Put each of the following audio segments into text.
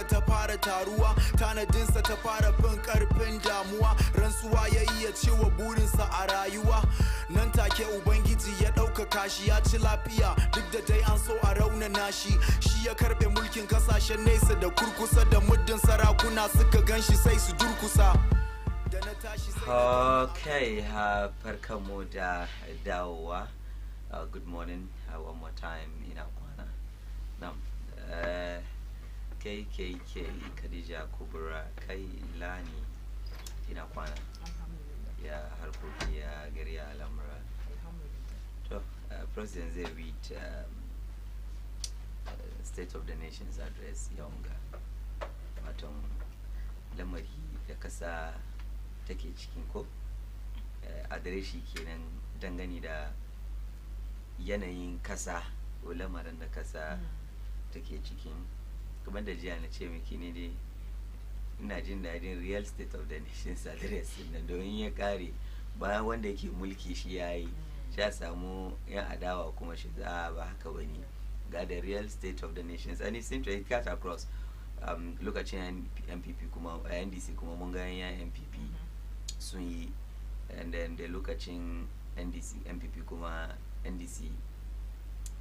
ta fara taruwa, tanadinsa ta fara fin karfin damuwa, rantsuwa ya iya cewa burinsa a rayuwa. Nan take ubangiji ya ɗaukaka shi, ya ci lafiya duk da dai an so a raunana shi. Shi ya karɓe mulkin kasashen nesa da kurkusa, da muddin sarakuna suka ganshi sai su durkusa. Okay, farkamu da dawowa. Good morning, one more time ina kwana. Nam, KKK Khadija Kubra kai Lani ina kwana. Ya harkoki ya gari ya al'amura. To, President zai read State of the Nation's address yawanga. Waton lamari da kasa take cikin ko adireshi kenan dangane da yanayin kasa ko lamarin da kasa take cikin, kuma da jiya na ce miki ne dai ina jin daɗin real state of the nation's address nan domin ya kare bayan wanda yake mulki shi yayi sha samu yan adawa kuma shi za ba haka bane ga the real state of the nations, and it seems to it cut across lokacin MPP kuma NDC kuma mun ga yan MPP sun yi, and then the lokacin NDC MPP kuma NDC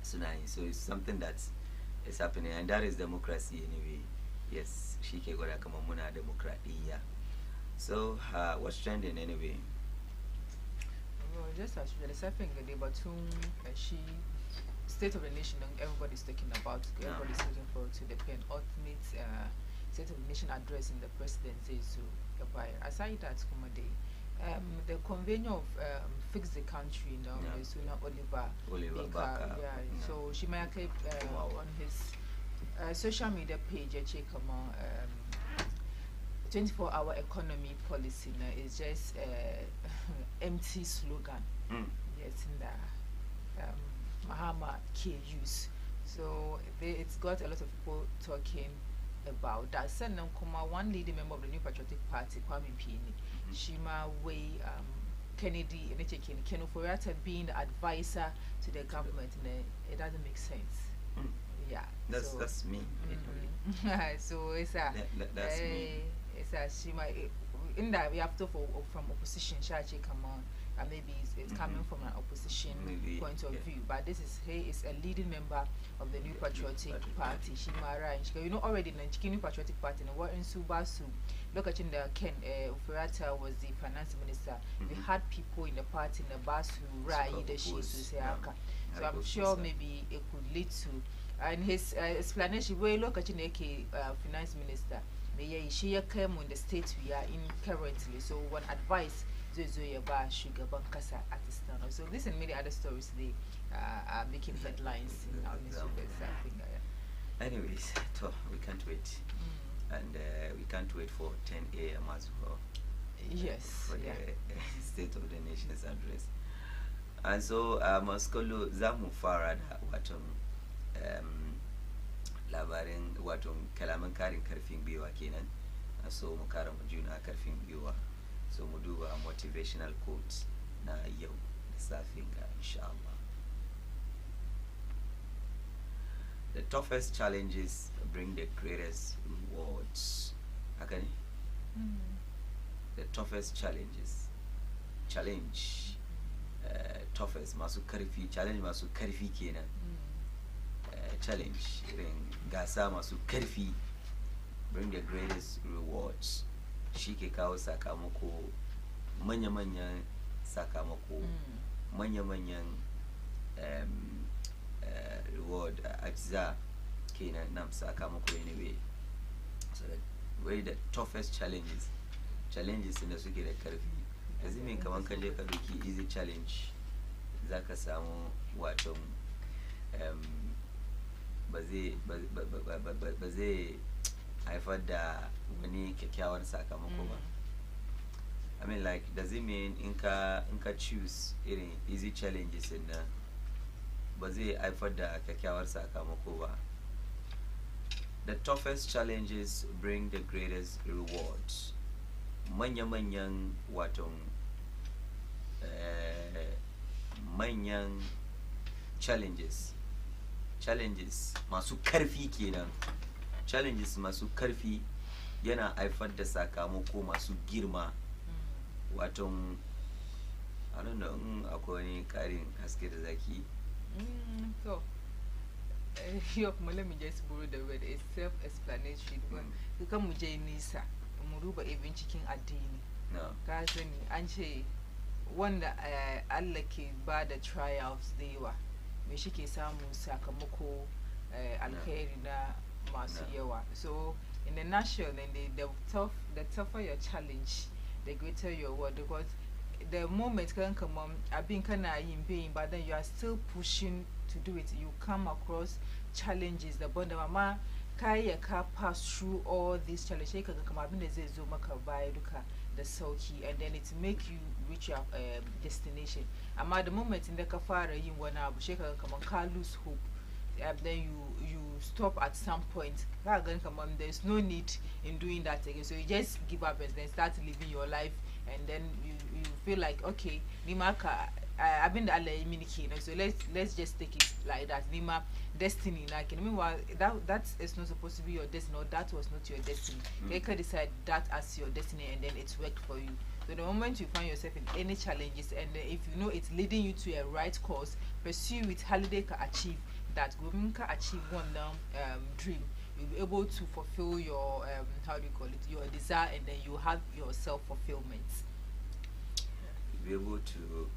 suna yi. So it's something that is happening, and that is democracy anyway. Yes, shi ke gwada kamar muna demokradiyya. So what's trending anyway? Well, just as usual, the second day, but she State of the Nation, everybody's talking about, everybody's looking forward to the penultimate State of the Nation address in the presidency. So aside that, the convener of Fix the Country, Suna Oliver Baker, so she might clip on his social media page, check 24-hour economy policy is just empty slogan. Yes, in the Mahama K use. So it's got a lot of people talking about that. One leading member of the New Patriotic Party, Kwame Pieni, Shima Way Kennedy, and Ken Oforiatta being the advisor to the government, it doesn't make sense. Yeah, that's me. So it's a that's me. It's a Shima in that we have to from opposition. Shachi come on. Maybe it's coming from an opposition point of view, but this is is a leading member of the New Patriotic Party, Shimara, and already the New Patriotic Party. And we're in Subasu. Look at the Ken Oforiatta was the finance minister. We had people in the party in the bus who ride the sheets. So I'm sure maybe it could lead to, and his explanation. We look at the finance minister. She came in the state we are in currently. So one advice. Sugar Bankasa at this time. So this and many other stories they are making headlines in our newspapers. Anyways, we can't wait, and we can't wait for 10 a.m. as well. Yes, for the State of the Nation's address. And so Moskolo zamu fara da waton labarin waton kalaman karin karfin gwiwa kenan. So mu kara mu juna karfin gwiwa. So we do motivational quotes na yau da safin ga inshallah. The toughest challenges bring the greatest rewards. Okay? The toughest challenges. Toughest masu karfi, challenge masu karfi kenan. Challenge gasa masu karfi bring the greatest rewards. Shi ke kawo sakamako, manya-manyan sakamako, manya-manyan reward ajza kenan nam sakamako anyway. So that way the toughest challenges in da suke da karfi. Yanzu min kaman ka je ka doki easy challenge zaka samu wato ba zai haifar da wani kyakkyawar sakamako ba. I mean, like, does it mean in ka choose irin easy challenges in na ba zai haifar da kyakkyawar sakamako ba? The toughest challenges bring the greatest rewards. Manya-manyan waton manyan challenges masu karfi kenan challenges masu karfi yana haifar da sakamako masu girma. Waton I don't know akwai wani karin haske da zaki. So here let me just borrow the word. It's self-explanatory. Because mu je nisa mu duba even cikin addini. Ka sani an ce wanda Allah ke ba da trials da yawa me shi ke samu sakamako alkhairi na masu yawa. So in the nutshell, then the tougher your challenge, the greater your reward. Because the moment can come on, I've been kind of in pain, but then you are still pushing to do it. You come across challenges. The bond of mama kaya ka pass through all these challenges. Ka come abin da zai zo maka baya duka da sauki, and then it make you reach your destination. Amma the moment in the ka fara yin wani abu sai ka come ka lose hope. Then you stop at some point. There's no need in doing that again. So you just give up and then start living your life, and then you feel like, okay, Nimaka, I've been the so let's just take it like that. Nima destiny, like meanwhile that is not supposed to be your destiny, or that was not your destiny. They can decide that as your destiny, and then it's worked for you. So the moment you find yourself in any challenges, and if you know it's leading you to a right course, pursue it. Holiday can achieve that. Women can achieve one dream. You'll be able to fulfill your how do you call it, your desire, and then you have your self-fulfillment. You'll be able to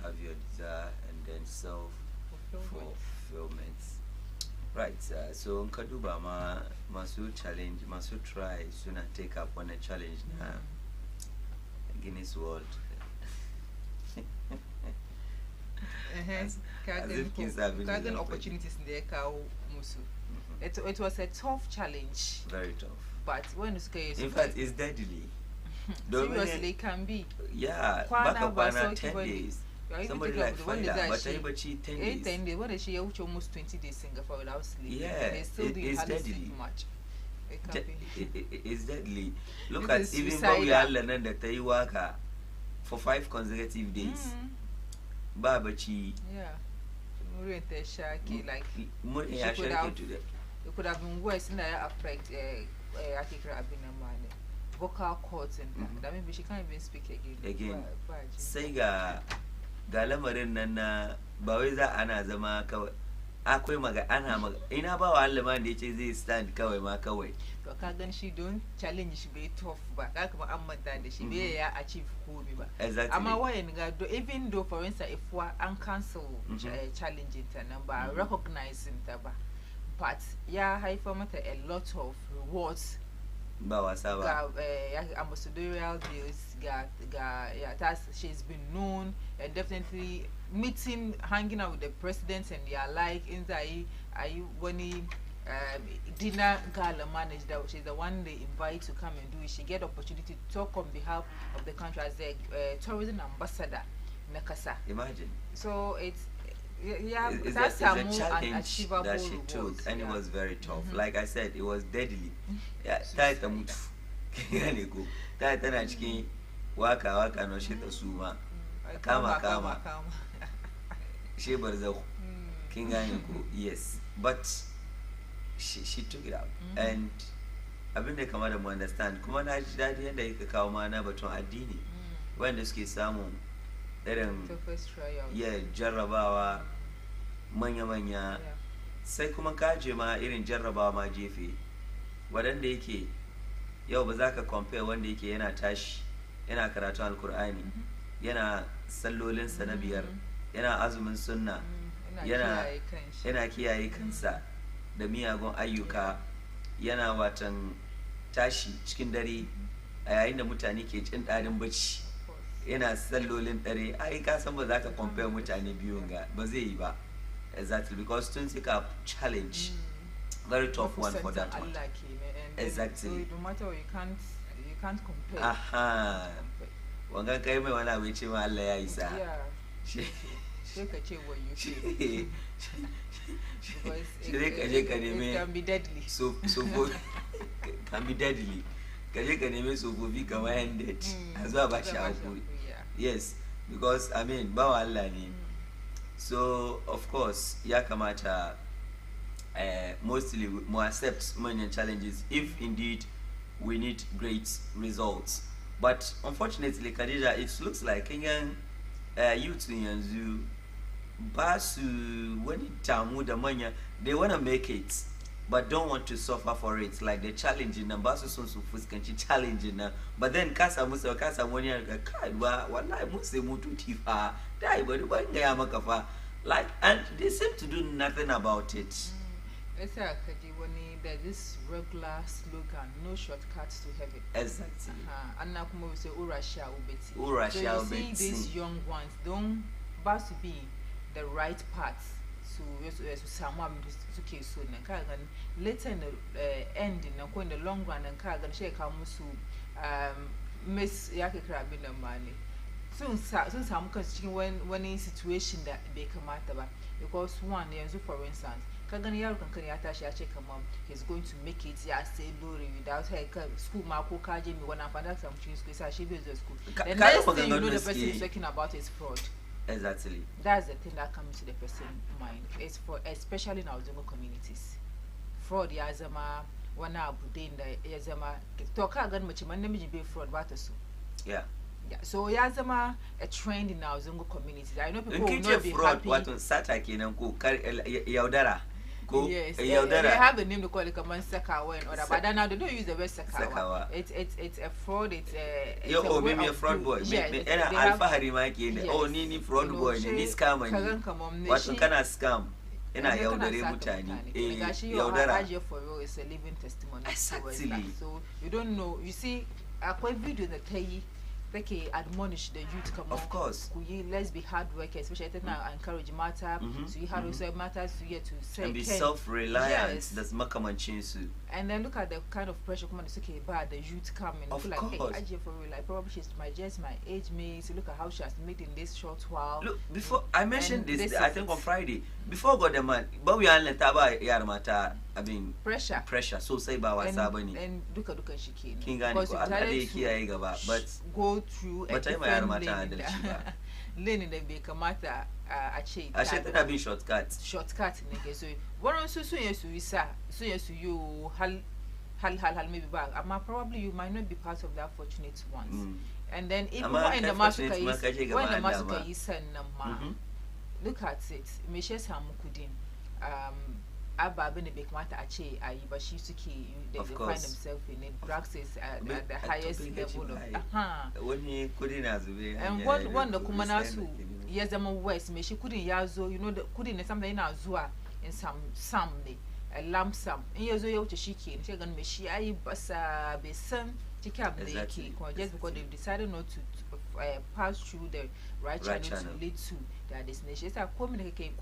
have your desire and then self-fulfillment. Right, so Nkaduba masu challenge, masu try sooner take up on a challenge now. Guinness World. Garden opportunities in the cow musu. It was a tough challenge. Very tough. But when you say in fact it's deadly. Seriously, it can be. Yeah, back up on 10 days. Somebody like fire, but I 10 days. 10 days. What is she almost 20 days Singapore without sleep? Yeah, they still it's deadly. Much. It's deadly. Look at even though we are learning that they work for 5 consecutive days. Babachi. Yeah. Like it could have been worse in the affect vocal cords and that maybe she can't even speak again. Sega galamarin nan ba wai za ana zama kawai akwai ana ina ba wa Allah man da yace zai stand kawai ma kawai to ka gan shi don challenge shi bai tough ba ka kuma an manta da shi bai ya achieve komai ba. Exactly. Amma wayan ga even though for instance if we an cancel challenging ta nan ba recognizing ta ba, but ya haifa mata a lot of rewards. Ba wasa ba. Ambassadorial deals, she's been known, and definitely meeting, hanging out with the presidents and their like in the dinner gala managed that she's the one they invite to come and do it. She get opportunity to talk on behalf of the country as a tourism ambassador in Nakasa. Imagine. So it's it's a challenge that she took, and it was very tough. Like I said, it was deadly. Yeah, tight and go. Tight and achki waka no shit asuma. Kama. She barzo. Kinganiko. Yes, but she took it out, and abin da kamar da mu understand kuma na ji dadi yanda yake kawo mana batun addini wanda suke samu irin jarrabawa manya sai kuma kaje ma irin jarrabawa ma jefe wadanda yake yau ba za ka compare wanda yake yana tashi yana karatun alkur'ani yana sallolinsa na biyar yana azumin sunna yana kiyaye kansa da miyagun ayyuka yana watan tashi cikin dare a yayin da mutane ke cin ɗarin bacci yana sallolin dare ai ka san ba za ka compare mutane biyun ga ba zai yi ba. Exactly, because tun suka challenge very tough one for that one. Exactly. So no matter what, you can't compare. Aha. Wanga kai mai wani abu ce ma Allah ya isa. Yeah. Sai ka ce what you say. It can be deadly. So can be deadly. Kaje ka neme sofofi kamar handed. A zuwa ba shi hakuri. Yes, because I mean bawa Allah ne. So of course ya kamata mostly more accept many challenges if indeed we need great results. But unfortunately, Khadija, it looks like Kenyan youth in Yanzu, Basu, when it tamu the money, they want to make it, but don't want to suffer for it. Like the challenging, Basu son so fuskanchi challenging, but then Kasa Musa Kasa money, one night Musa Mutu Tifa, die, but one guy Makafa. Like, and they seem to do nothing about it. Let's say there's this regular slogan, no shortcuts to heaven. Exactly. And now we say Urasha Ubeti. Urasha So you see these young ones don't pass to be the right path. So someone to case soon and Kagan later in the end in the long run and Kagan shake Hamusu Miss Yaki Crab in the money. Soon some question when in situation that they come out about because one for instance Kagania can check he's going to make it say glory without her school Marco Kaji when I find out some choose because she builds a school. The next thing you know the person is talking about is fraud. Exactly. That's the thing that comes to the person's mind. It's for especially in our Zongo communities. Fraud yazama wana budin the yazama talk again much man be fraud what so. Yeah. Yeah, so yazama a trend in our Zongo communities. I know people will not not be fraud happy. What on Sataki and go yaudara. Yes, they have a name to call it a Sakawa or but now they don't use the word Sakawa. It's a fraud. It's a maybe a fraud boy. Maybe Alpha Harimaki. Oh, Nini fraud boy. This scam. What kind of scam? And I yaudare mutani. Yaudara for you is a living testimony. Exactly. So you don't know. You see, a quick video that tell you. They admonish the youth come of course. Let's be hard workers, especially now encourage matter. So you have also matters to get to say and be self-reliant. Yes. That's Makaman Chinsu. And then look at the kind of pressure come on. It's okay, but the youth come and of feel like, course. hey, for real, like probably she's my age mate. So look at how she has made in this short while. Look, before I mentioned this I think on Friday. Before God the man, but we are letaba yarmata. I mean pressure. So say ba wasabani. And look shiki. Because but go through a different lane in the baker matter achieve. I should have been shortcut Nigga. So one also so yes you hal maybe back. Probably you might not be part of that fortunate ones. And then even when the massacre is look at it. Meshes Hamukudin. Abba been a big matter but she used to they find themselves in it. Drugs is at the highest level of when he couldn't as we and one the Kumanasu yes the west me she couldn't yazo, you know the couldn't something in our zua in some day a lump sum in your zo to shiki and she gonna me she basa be son to cap the just because they've decided not to pass through the right channel to lead to their destination. It's a communicating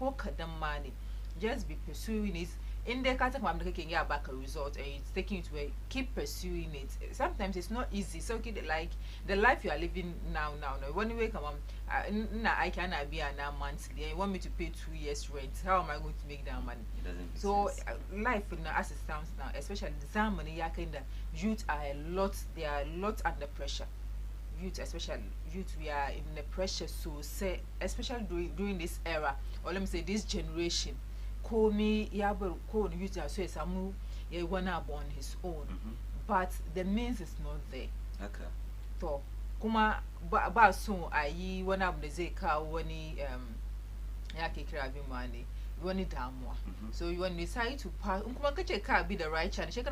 money. Just be pursuing it. In the case of making your back a result and it's taking it away, keep pursuing it. Sometimes it's not easy. So like the life you are living now. When you wake up, I cannot be an monthly. You want me to pay 2 years rent? How am I going to make that money? So life as it sounds now, especially the money, youth are they are a lot under pressure. Youth, especially youth, we are in the pressure. So say, especially during this era, or let me say this generation. Call me Yabu call you to say some one up on his own, but the means is not there. Okay. So Kuma ba so I one up the Zeka when yaki crabbing money. When it down more. So you when you decide to pass Umaka car be the right chance, you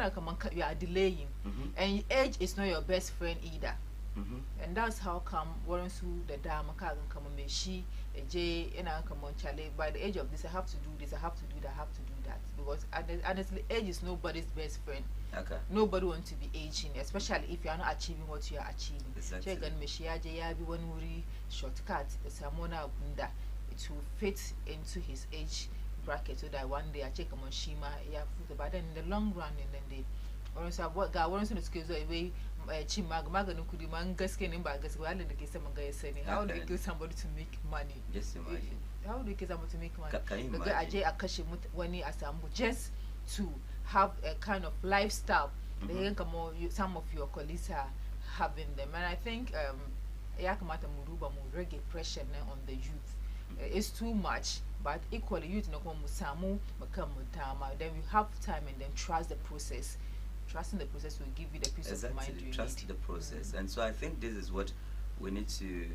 are delaying. And age is not your best friend either. And that's how come once the dam can come on me she a J and I come on Charlie by the age of this I have to do this, I have to do that, I have to do that. Because honestly age is nobody's best friend. Okay. Nobody wants to be aging, especially if you are not achieving what you are achieving. Exactly. One shortcut Samona Bunda it will fit into his age bracket so that one day I check on Shima but then in the long run and then they what God wants to skills away Chimag Magan could demand Gaskin and Bagas while in the case of Magay saying, how do you kill somebody to make money? Just imagine. How do you kill somebody to make money? The guy Ajay Akashi when he assembled just to have a kind of lifestyle. Some of your colleagues are having them. And I think Yakamata Muruba will reggae pressure on the youth. it's too much. But equally, you know, then you have time and then trust the process. Trusting the process will give you the peace of mind you trust need. the process. And so I think this is what we need to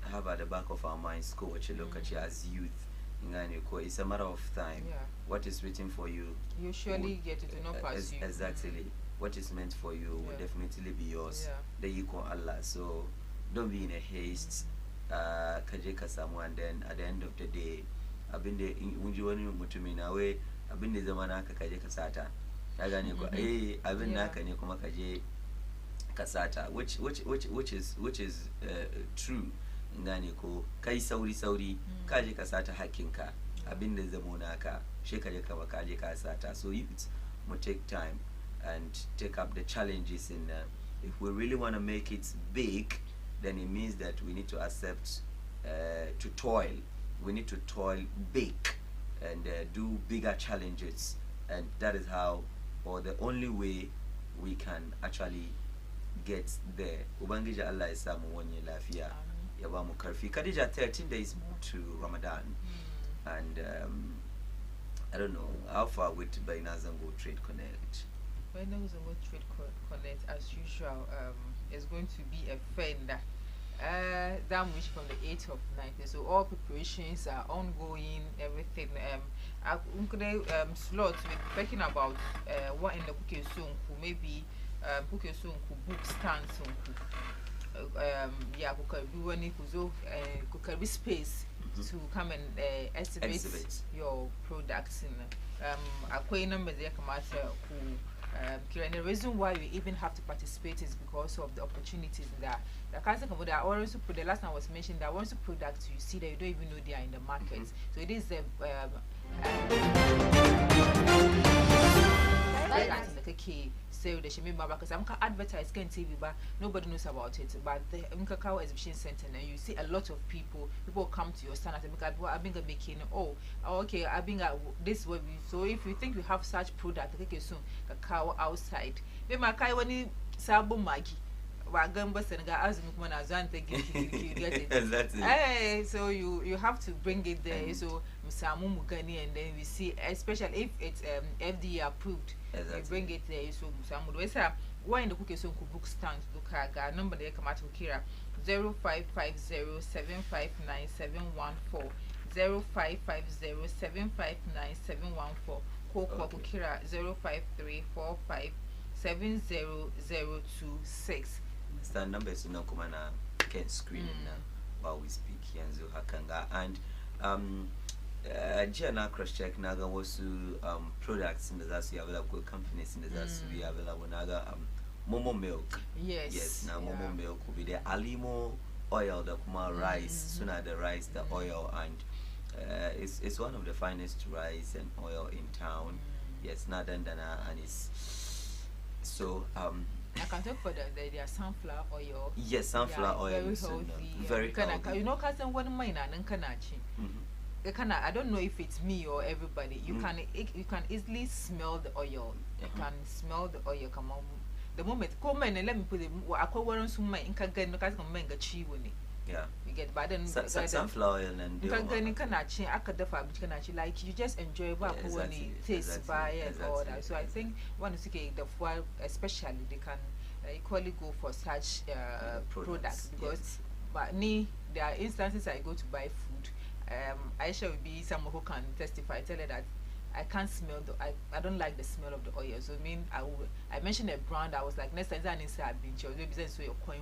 have at the back of our minds. Go what you look at you as youth. It's a matter of time. Yeah. What is waiting for you, You surely get it to not pass you. exactly. What is meant for you will definitely be yours. The equal Allah. So don't be in a haste. Kajeka someone, then at the end of the day, I've been there in Mutumina way. I've been the Zamanaka Kajeka Sata. I've been Nakani Komakaje Kasata, which is true. Nganiko Kai Saudi Kaje Kasata Hakinka. I've been the Zamonaka Shekajeka Wakaje Kasata. So youth will take time and take up the challenges in if we really want to make it big, then it means that we need to accept to toil. We need to toil big and do bigger challenges, and that is how, or the only way, we can actually get there. Ubangija Allah isamu wonye lafiya yabamu karfi. Khadija, 13 days more to Ramadan, and I don't know how far with Bainazango Trade Connect. Bainazango Trade Connect, as usual, is going to be a fender. That much from the 8th of 9th. So all preparations are ongoing, everything. Slots we're talking about what in the cookie soon maybe cookie soon book stands yeah, could be space to come and exhibit your products in a number there come out and the reason why we even have to participate is because of the opportunities that the cancer company that also put the last time I was mentioned that once you products you see that you don't even know they are in the market. So it is the so they should be because I'm advertise can TV but nobody knows about it. But the Mkakawa Exhibition Center now you see a lot of people come to your stand and say I've been making okay I've been this way. So if you think you have such product okay soon cacao outside maybe my kai when sabo magi exactly. So you have to bring it there. So Musamu Mugani, and then we see, especially if it's FDA approved, exactly. You bring it there. So Musamu, we say why in the cookie so book stand look at number they come out to Kira 0550759714 0550759714 call Kira 05345700026. Stand number is no kumana can screen while we speak here in Hakanga and Gianna cross check naga was products in the Zasu available companies in the Zasu available naga Momo milk. Yes, now Momo milk will be the Alimo oil, the Kuma rice, sooner the rice, the oil, and it's one of the finest rice and oil in town. Yes, Nadandana, and it's so I can talk for their sunflower oil. Yes, sunflower oil very is healthy. Very healthy. You know, cause one mine and I don't know if it's me or everybody. You can easily smell the oil. You can smell the oil come on. The moment come in and let me put it. I call one some mine. Can get no cause come mine get cheap when it. Yeah. You get but then sunflower oil and you can actually I could like you just enjoy what when it tastes by and all that. So I think one is the foil especially they can equally go for such products because but there are instances I go to buy food. Aisha will be someone who can testify, tell her that I can't smell I don't like the smell of the oil. So I mentioned a brand. I was like next time I inside I've been so your coin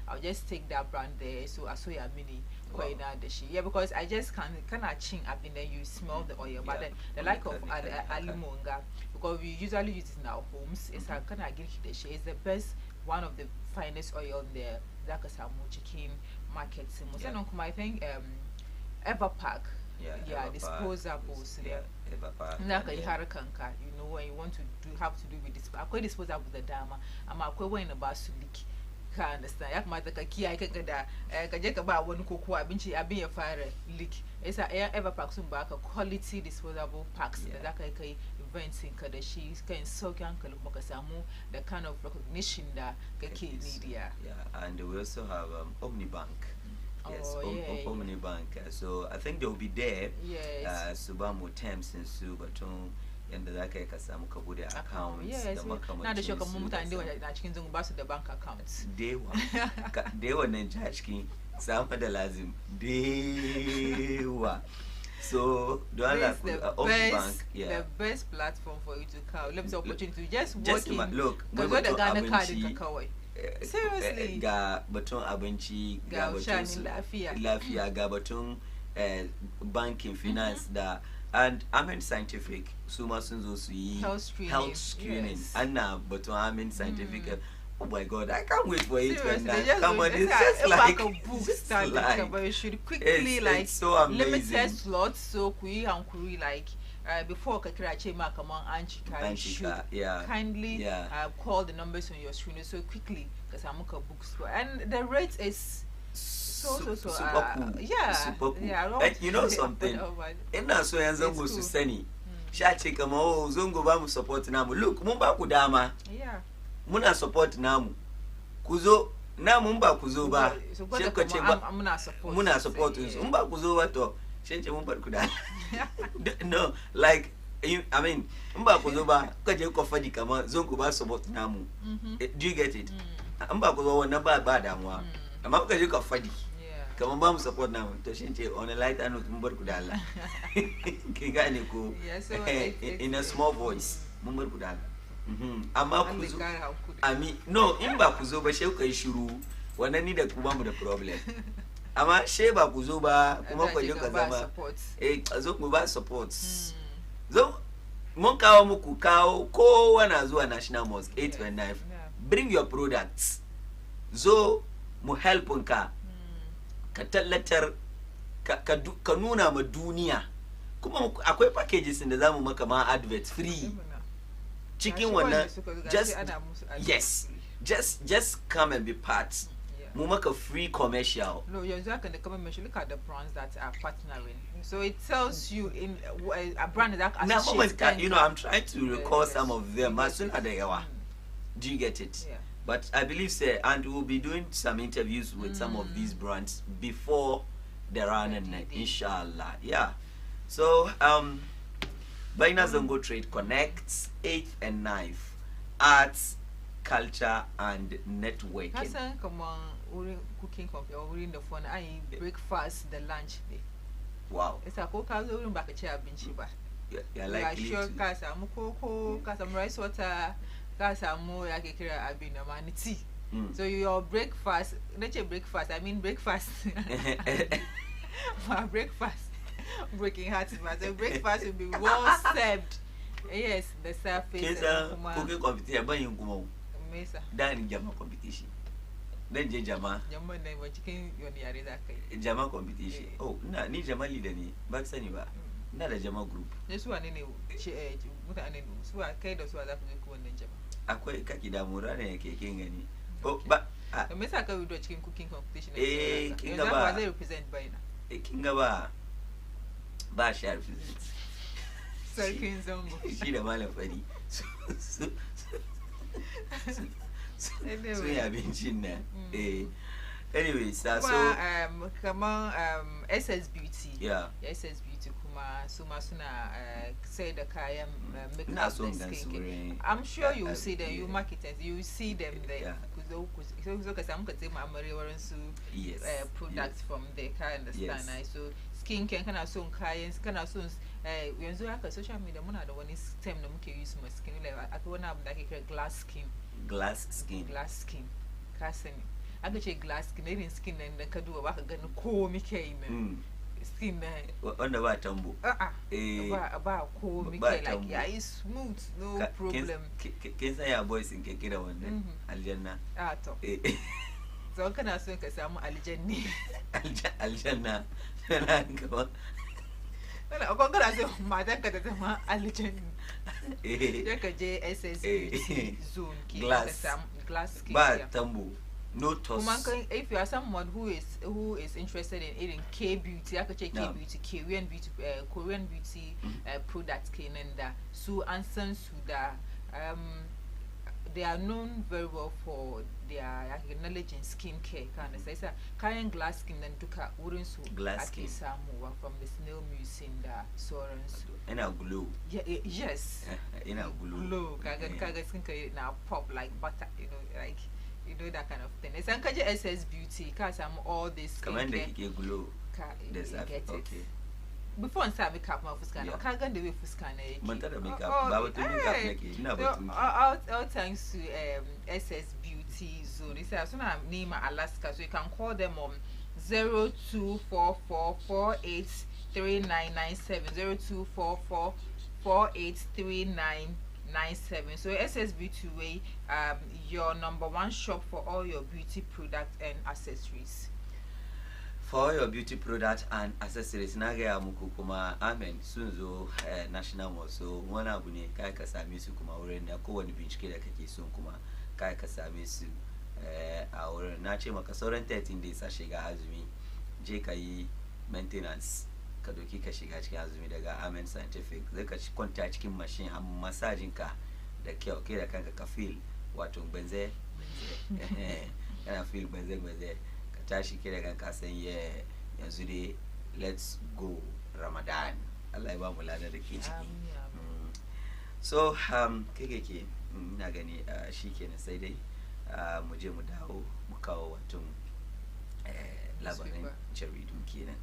I'll just take that brand there. So I saw your mini coin because I just can't ching up in there you smell the oil. But then the like of alimonga because we usually use it in our homes. It's a kind of it's the best, one of the finest oil in the Dakasamu chicken market. I think Everpack. Disposables there. You know when you want to have to do with this. I quite disposable with the dama. I'm a quite in a basu leak. Can't understand. I might take a key. I can get that. About one cocoa. I've been a fire leak. It's a Everpack soon back a quality disposable packs. That events in Kadashi can soak uncle Mokasamu, the kind of recognition that the kid need. Yeah, and we also have Omnibank. Yes, yeah. Omni Bank. So I think they'll be there. Yes. Subamu Thames and Subaton. Yanda za ka yi ka samu ka bude accounts Yes. da Now the makamancin show come su mutane da na cikin zungu ba su da bank accounts. dewa dewa nan ji a cikin samu da lazim dewa. So do I This like the Omni best, Bank? Yeah. the best platform for you to come. Let me say opportunity to just Just work in. look, Because mai the Ghana batun card abinci, ka kawai. Seriously. ga batun abinci, ga batun shanin lafiya. lafiya, ga batun banking, finance da, and Amen Scientific su ma sun zo su yi Health screening, yes. Ana batun Amen Scientific. Oh my God, I can't wait for it when Seriously, that just come on. do- It's it's just like like, a book just started, like but you should quickly it's so amazing. limited slots so kui and kui like before kakira chema come on Anchika, you should Anchika, yeah, kindly yeah. call the numbers on your screen so quickly because I'm a bookstore and the rate is so super cool. yeah, Super cool. yeah, And you know something? Ina so yan zango su sani. Sha ce kama oh zongo ba mu support namu. Look, mun ba ku dama. Yeah. Muna support namu. Kuzo namu ba kuzo ba. She ko ce ba muna support su. Mun ba kuzo ba to. She ce mun bar ku da. No, like I mean, ba kuzo ba ka je ko fadi kama zongo ba support namu. Do you get it? Ba kuzo wannan ba damuwa. Amma ka je ka fadi. Kama ba mu support namu to shin ce on a lighter note mun bar ku da Allah. Kin gane ko in a small voice mun bar ku da Allah. Amma ku zo ami no in ba ku zo ba she ku yi shiru wannan ni da ku ba mu da problem. Amma she ba ku zo ba kuma ku je ka zama zo mu ba support. Zo mun kawo muku kowa na zuwa National Mosque 819. Bring your products. Zo mu help ka. Ka tallatar ka nuna ma duniya kuma akwai packages da zamu maka ma advert free cikin wannan just come and be part mu maka free commercial. No, you're exactly the comment mention. Look at the brands that are partnering. So it tells you in a brand that now, you know, I'm trying to recall some of them as soon as they are. Do you get it? Yeah. But I believe, sir, and we'll be doing some interviews with some of these brands before the run and inshallah. Yeah. So, Baina Zongo Trade connects 8th and 9th, arts, culture, and networking. Hassan, come on, cooking coffee or in the phone. I breakfast, the lunch day. Wow. It's a coca back a chair, Binchiba. Yeah, like sure, Casa Mukoko, Casa rice water. More like I've been a man tea. So your breakfast, not your breakfast, I mean breakfast. My breakfast, breaking hearts, but the breakfast will be well served. Yes, the surface. Cooking competition, but you go. Mesa. Dan Jama competition. Then Jama. Jama never chicken your near Jama competition. Oh, na ni Jama leader ni. Back sani ba. Na da Jama group. This one any mutane su a kai da su a zafi ko wannan Jama. Akwai kaki da mura ne yake kin gani. Oh, ba me yasa ka do cikin cooking competition? Kin ga ba. Zai represent bai na. Kin ga ba shi represent. Sarkin zango. Shi da malam fari. So ya bincin nan. Anyway, so come on, SS Beauty. Yeah. SS Beauty kuma suma suna say the kaya makeup skin. I'm sure you will see them. You market it. You see them there. So because I'm going to my products from there. Can understand? So skincare kana so kayan kana so yanzu haka social media muna da wani stem da muke use ma skin like akwai wani abu da ake kira glass skin ka sani aka ce glass skin irin skin nan da ka duba baka gani ko muke yi nan skin na wanda ba tambo ba ko muke like ya is smooth no problem kin san ya boys in ke kira wannan aljanna to so kana so ka samu aljanni aljanna na gaba wala ko kana so matan ka ta zama aljanni ka je SSBT zone ki ka samu glass skin ba tambo no toss. If you are someone who is interested in eating K beauty, I could check K beauty, Korean beauty products. Kenenda, so answers to the they are known very well for their knowledge in skincare. Kind of say, carrying glass skin and duka wouldn't so glass skin from the snail mucus in the sorens. In a glue. Yeah, yes. In a glue. Glue. Kaga skin now pop like butter. That kind of thing. It's encourage SS Beauty. Cause I'm all this. Come on, they glue. Get it. Okay. Before I start makeup, my first scanner. Can't get the way for scanner. Mantada makeup. But to makeup, all thanks to SS Beauty Zone. This is soon I'm name Alaska, so you can call them on 0244483997 0244483997. So SS Beauty way your #1 shop for all your beauty products and accessories. For your beauty product and accessories, Nagaya Mukukuma, Amen, Sunzo, National Mall. So, one abune, Kaikasa Misu Kuma, or in the Kowan Beach Kaki Sunkuma, Kaikasa Misu, our Nachi Makasoran 13 days, Ashiga Azumi, JKI maintenance, Kadoki Kashigachi Azumi, the Amen Scientific, the contact machine, and massaging car, the Kyoke, the Kanka feel, what Benze, and I feel Benze. Tashi kile kase yazuri let's go Ramadan Allah ya ba mu ladan da ke ciki so kekeke na gani shikenan sai dai mu je mu dawo mu kawo wato labarin jaridu kenan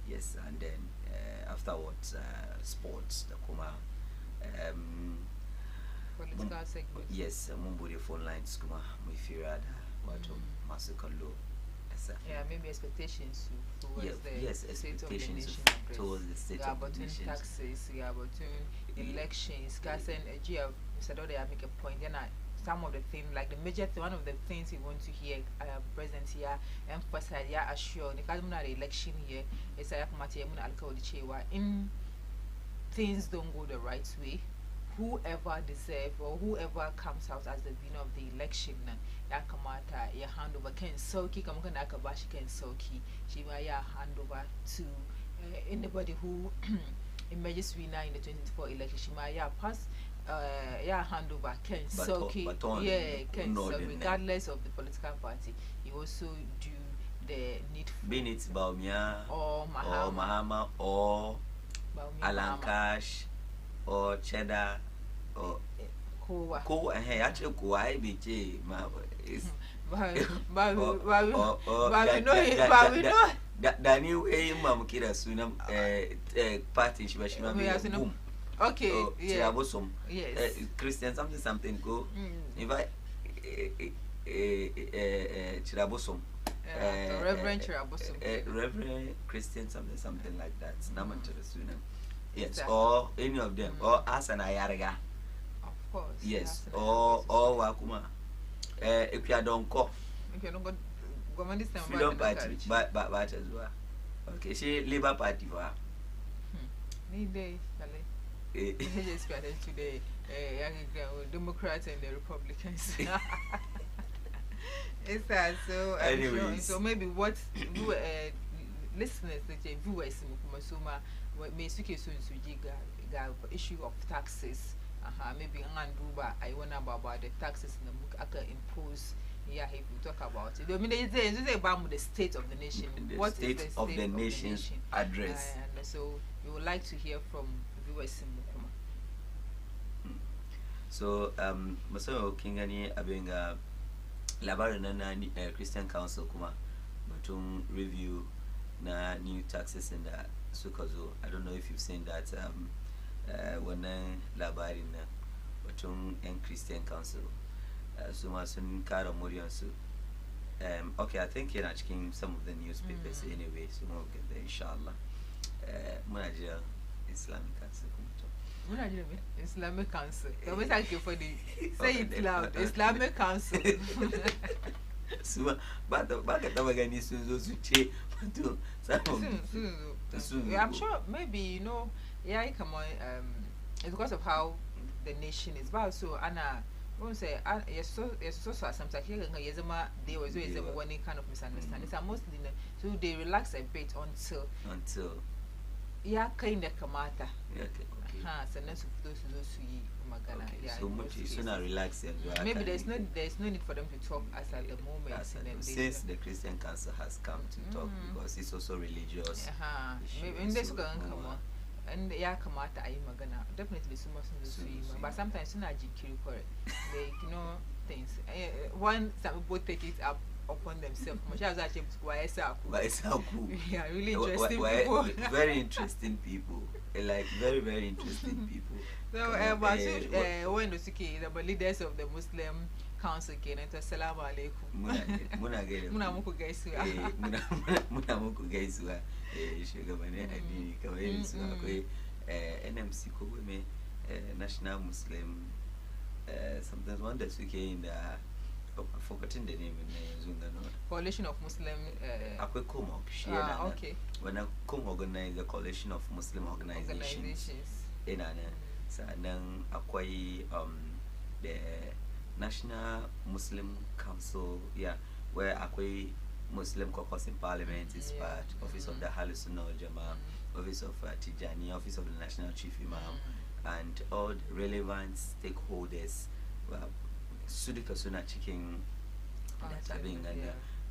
yes and then afterwards sports da kuma political segment yes mun bude phone lines kuma mu fira da wato masu kallo. Yeah, maybe expectations towards the state of the nation towards the state of the nation. Taxes, elections. Mr. Dode, I make a point. Some of the things, like the major, one of the things we want to hear President here emphasize, assure the election here is in things don't go the right way. Whoever deserves or whoever comes out as the winner of the election, Yakamata, ya hand over Ken Soki, Kamaka Nakabashi Ken Soki, she might hand over to anybody who emerges winner in the 2024 election. She might pass hand over Ken Soki, Ken Soki, regardless of the political party. You also do the needful. Be it Baumia or Mahama or Alankash or Cheddar or Ko actually Kuai BJ is the new Mam Kira Sunam party she was boom. Okay, yeah. Yes. Christian something go. Invite Chirabosom. Reverend Chirabosom. Reverend Christian something like that. Naman Chirasunam. Yes, or any of them, or as an Ayaraga. Of course. Yes, or Wakuma. If you don't go, Freedom Party, but as well. Okay, she Labour Party for her. Today, Democrats and the Republicans. It's that so. So maybe what listeners, the viewers, may speak soon to issue of taxes. Maybe I want about the taxes in the book impose. Yeah, if we talk about it. I mean, it's about the state of the nation. What state is the of the nation's address? And so we would like to hear from viewers in Mukuma. So, Maso Kingani Abenga Labarana Christian Council Kuma, Batum review na new taxes in the Sukazo. I don't know if you've seen that when Labarina Batum and Christian Council. So Mason Kara Morion so okay, I think you're asking some of the newspapers anyway, so we'll get there inshallah. Manager Islamic Council. Islamic Council. Thank you for the say it loud. Islamic Council. So but the back at our Ghanese I'm sure maybe come on it's because of how the nation is about. So Anna won't say yes so sometimes there was always one kind of misunderstanding. So mostly so they relax a bit until kind of kamata. sannan su fito su zo su yi magana. So much sooner relax and maybe there's no need for them to talk as at the moment. Since the Christian Council has come to talk, because it's also religious. Maybe in this come on. And kamata ayi magana. Definitely so much to see. But sometimes suna jikiri correct. Like things. Some people take it up upon themselves. Yeah, really interesting people. Very interesting people. Like very, very interesting people. So, when the leaders of the Muslim Council came and Assalamu alaikum. Muna muku gaisuwa. Muna muku gaisuwa. Shugabannin addini kamar yin su akwai NMC ko women National Muslim sometimes wanda suke yin da forgetting the name in Coalition of Muslim akwai COMOG shi yana nan wannan COMOG organize the Coalition of Muslim Organizations ina nan sannan akwai the National Muslim Council where akwai Muslim Caucus in Parliament is part, Office of the Ahlus Sunnah wal Jama'ah, Office of Tijani, Office of the National Chief Imam, and all the relevant stakeholders. Sudika Suna chicken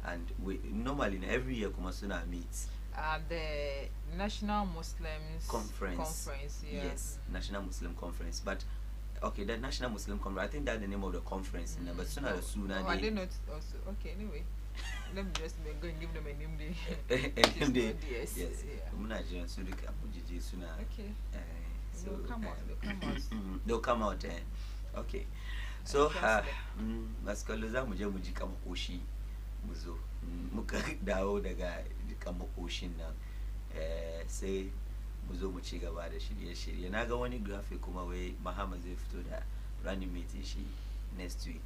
and we normally in every year Kumasuna meets. The National Muslims Conference. Yes, National Muslim Conference. But okay, the National Muslim Conference, I think that's the name of the conference. But sooner or sooner. I didn't know also. Okay, anyway. Let me just go and give them a name day. Yes. Okay. So they'll come out. Okay. So maskaloza muje muji kama koshi muzo muka dawo daga kama koshin nan sai muzo mu ci gaba da shirye-shirye. Na ga wani graphic kuma wai Mahama zai fito da running mate shi next week.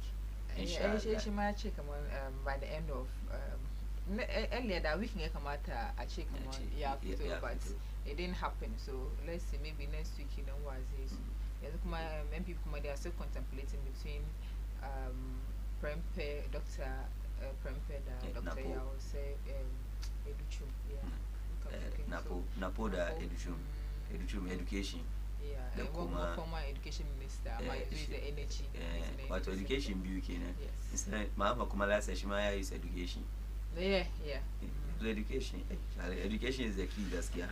She might check by the end of earlier that week kamata a check but it didn't happen. So let's see, maybe next week was this. Many people they are still contemplating between Prempe, Dr. Prempe, Dr. Yao say Educhum, Napoda Educhum education. The former education minister, the energy. But education beauty, yes. Mama Kumala says Shimaya is education. Yeah. Education. Education is the key that's here.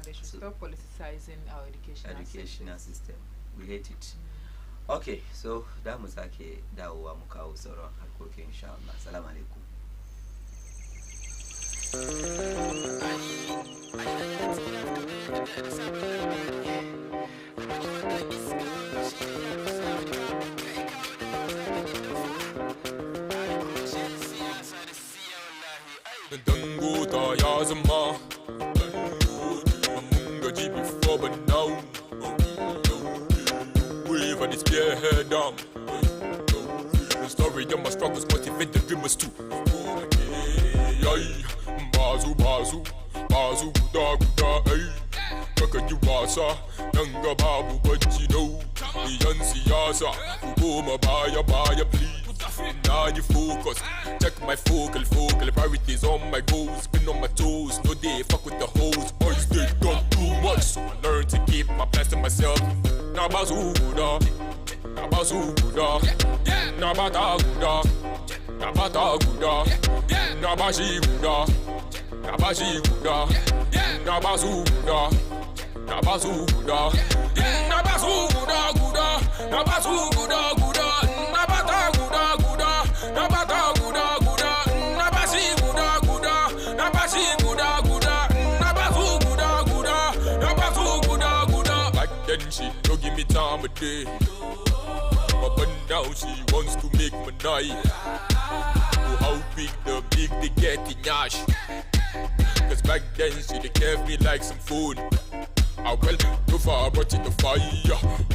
They should stop politicizing our educational system. We hate it. Okay, so that was okay. That was Mukau Soro Hakoke, inshallah. Salam alaikum. Dango ya zama mun gaji before but now wave and spear head down. The story of my struggles motivate the dreamers too. Bazu guda ay kaka ji wasa nan ga babu bacci no yan siyasa ku goma baya please. Now you focus, check my focal priorities on my goals, been on my toes, no day fuck with the hoes, boys they done too much, so I learn to keep my best to myself. Na bazuda, na bata guda, na bashi guda, na bazuda, na bazuda, then she don't give me time of day, but now she wants to make me night. Oh, how big they get in yash. Cause back then she they gave me like some food. I well too far brought in the fire.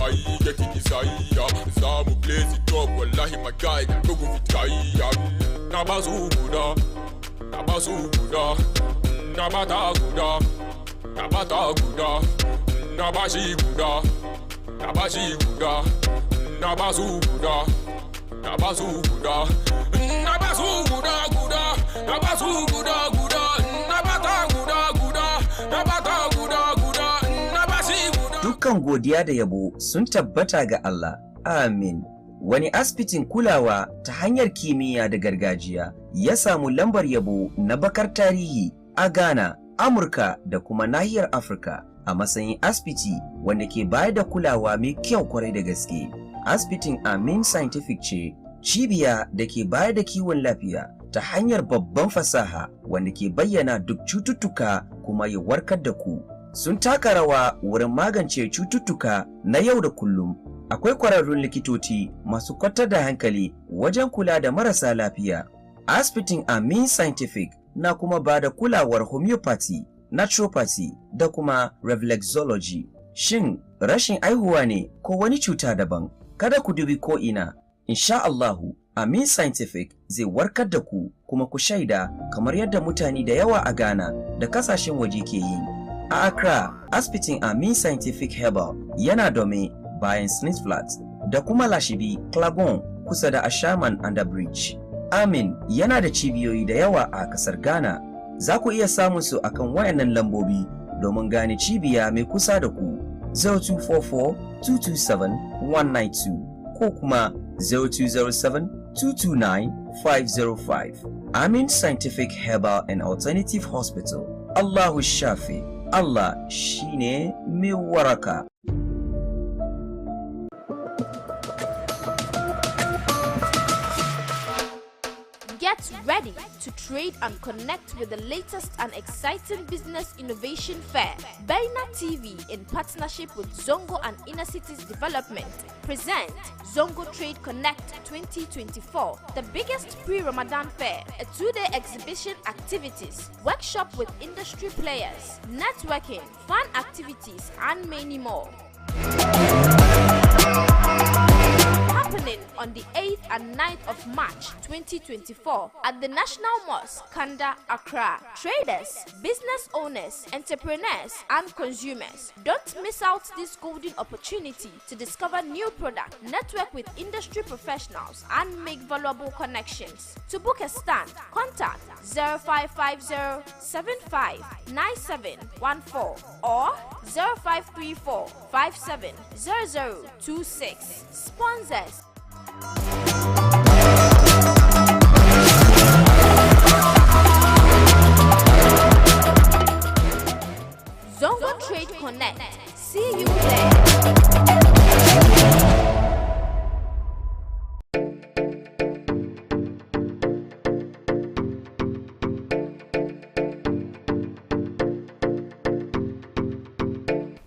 I get in desire. Zamu blaze it up, wallahi my guy. Go go fit kaya. Na bazuda, na bata guda, na bashi guda, na bazuda, na bazuda, na bata guda, na bashi guda. Dukkan godiya da yabo sun tabbata ga Allah. Amin. Wani asibitin kulawa ta hanyar kimiyya da gargajiya ya samu lambar yabo na bakar tarihi a Ghana, Amurka da kuma nahiyar Afirka a matsayin asibiti wanda ke bayar da kulawa mai kyau kwarai da gaske. Asibitin Amin Scientific ce cibiya da ke bayar da kiwon lafiya ta hanyar babban fasaha wanda ke bayyana duk cututtuka kuma ya warkar da ku. Sun taka rawa wurin magance cututtuka na yau da kullum. Akwai kwararrun likitoci masu kwantar da hankali wajen kula da marasa lafiya. Asibitin Amin Scientific na kuma ba da kulawar homeopathy, naturopathy da kuma reflexology. Shin rashin aihuwa ne ko wani cuta daban? Kada ku dubi ko ina. Insha Allahu, Amin Scientific zai warkar da ku kuma ku shaida kamar yadda mutane da yawa a Ghana da kasashen waje ke yi. A Accra, asibitin Amin Scientific Herbal yana dome bayan Smith Flat da kuma Lashibi, Klagon kusa da Ashaman Under Bridge. Amin yana da cibiyoyi da yawa a kasar Ghana. Za ku iya samun su akan wayannan lambobi domin gane cibiya mai kusa da ku. 0244-227-192 ko kuma 0207-229-505. Amin Scientific Herbal and Alternative Hospital. Allahu Shafi. Allah shine mai waraka. Get ready to trade and connect with the latest and exciting business innovation fair. Baina TV, in partnership with Zongo and Inner Cities Development, present Zongo Trade Connect 2024, the biggest pre-Ramadan fair, a 2-day exhibition activities, workshop with industry players, networking, fun activities, and many more. Happening on the 8th and 9th of March 2024 at the National Mosque, Kanda, Accra. Traders, business owners, entrepreneurs, and consumers, don't miss out this golden opportunity to discover new products, network with industry professionals, and make valuable connections. To book a stand, contact 0550-759714 or 0534-570026. Sponsors. Zongo Trade Connect. See you there.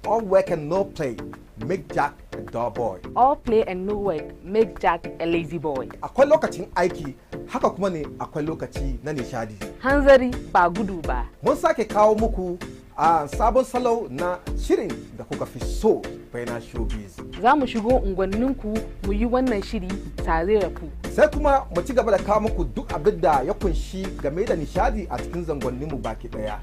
All work and no play make Jack a dull boy. All play and no work make Jack a lazy boy. Akwai lokacin aiki, haka kuma ne akwai lokaci na nishadi. Hanzari ba gudu ba. Mun sake kawo muku a sabon salo na shirin da kuka fi so Baina Showbiz. Za mu shigo unguwanninku mu yi wannan shiri tare da ku. Sai kuma mu ci gaba da kawo muku duk abin da ya kunshi game da nishadi a cikin zangonninmu baki daya.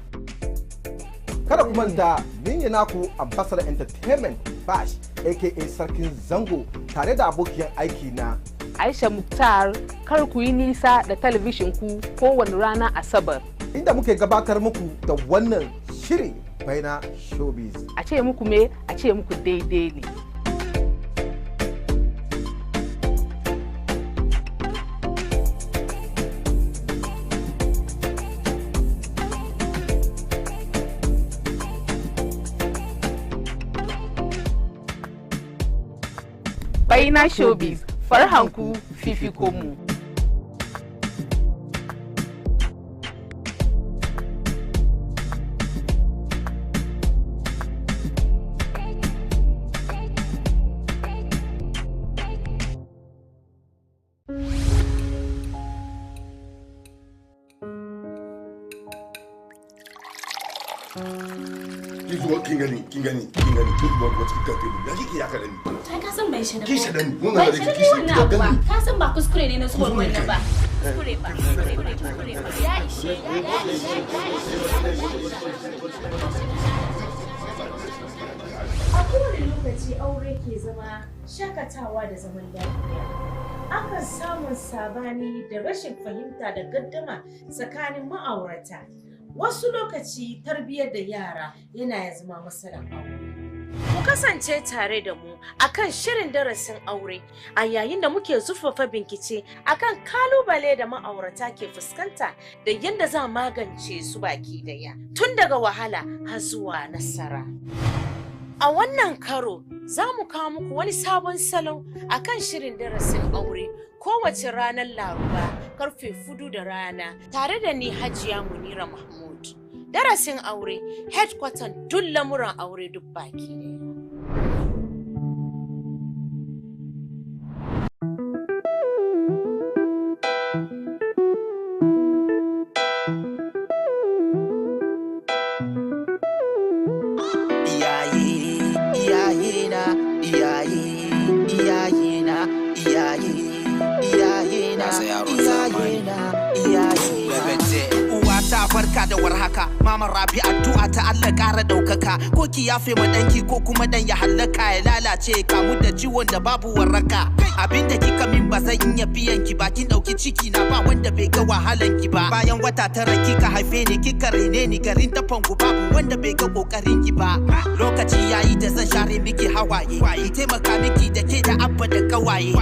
Kada ku manta, ni ne naku Ambassador Entertainment Bash aka Sarkin Zango tare da abokiyar aiki na Aisha Muktar. Kar ku yi nisa da talabishin ku kowane rana Asabar, inda muke gabatar muku da wannan shiri Baina Showbiz. a ce muku me, a ce muku daidai ne. Baina Showbiz, farhanku fifikonmu. kin gani kin ba wata kika kai ya kike ya kada ni kai ka san bai shada ki shada ni mun ga da ki shada ba ka san ba kuskure ne na so wannan ba kuskure ba ya ishe a kowane lokaci aure ke zama shakatawa da zaman lafiya. Akan samun sabani da rashin fahimta da gaddama tsakanin ma'aurata. Wasu lokaci tarbiyyar da yara yana ya zama matsalar aure. Ku kasance tare da mu akan shirin darasin aure a yayin da muke zurfafa bincike akan kalubale da ma'aurata ke fuskanta da yadda za magance su baki daya tun daga wahala har zuwa nasara. A wannan karo za mu kawo muku wani sabon salon akan shirin darasin aure kowace ranar Laraba karfe 4 da rana tare da ni Hajiya Munira Mahmud. Darasin aure headquarter duk lamuran aure duk baki daya. Barka da warhaka mama Rabi addu'a ta Allah ƙara ɗaukaka ko ki yafe ma danki ko kuma dan ya hallaka ya lalace kamu da ciwon da babu warraka abinda kika min ba zan iya biyan ki ba kin dauki ciki na ba wanda bai ga wahalan ki ba bayan wata tara kika haife ni kika rene ni garin tafan ku babu wanda bai ga kokarin ki ba lokaci yayi da zan share miki hawaye taimaka miki da ke da abba da kawaye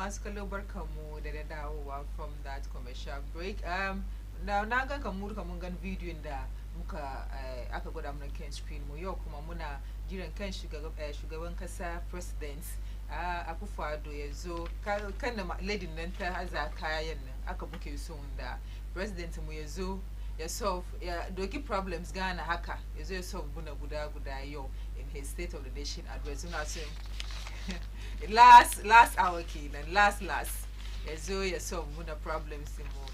masu kallo barkanmu da dawowa from that commercial break. Na ga kamar mun gan bidiyon da muka aka gwada mana kan screen mu yau kuma muna jiran kan shugaban kasa president Akufo-Addo ya zo kan da lady nan ta haza kayan nan aka muke so da president mu ya zo ya solve ya doki problems Ghana haka ya zo ya solve guda yau in his state of the nation address. So last hour kenan last ya zo ya solve muna problems mu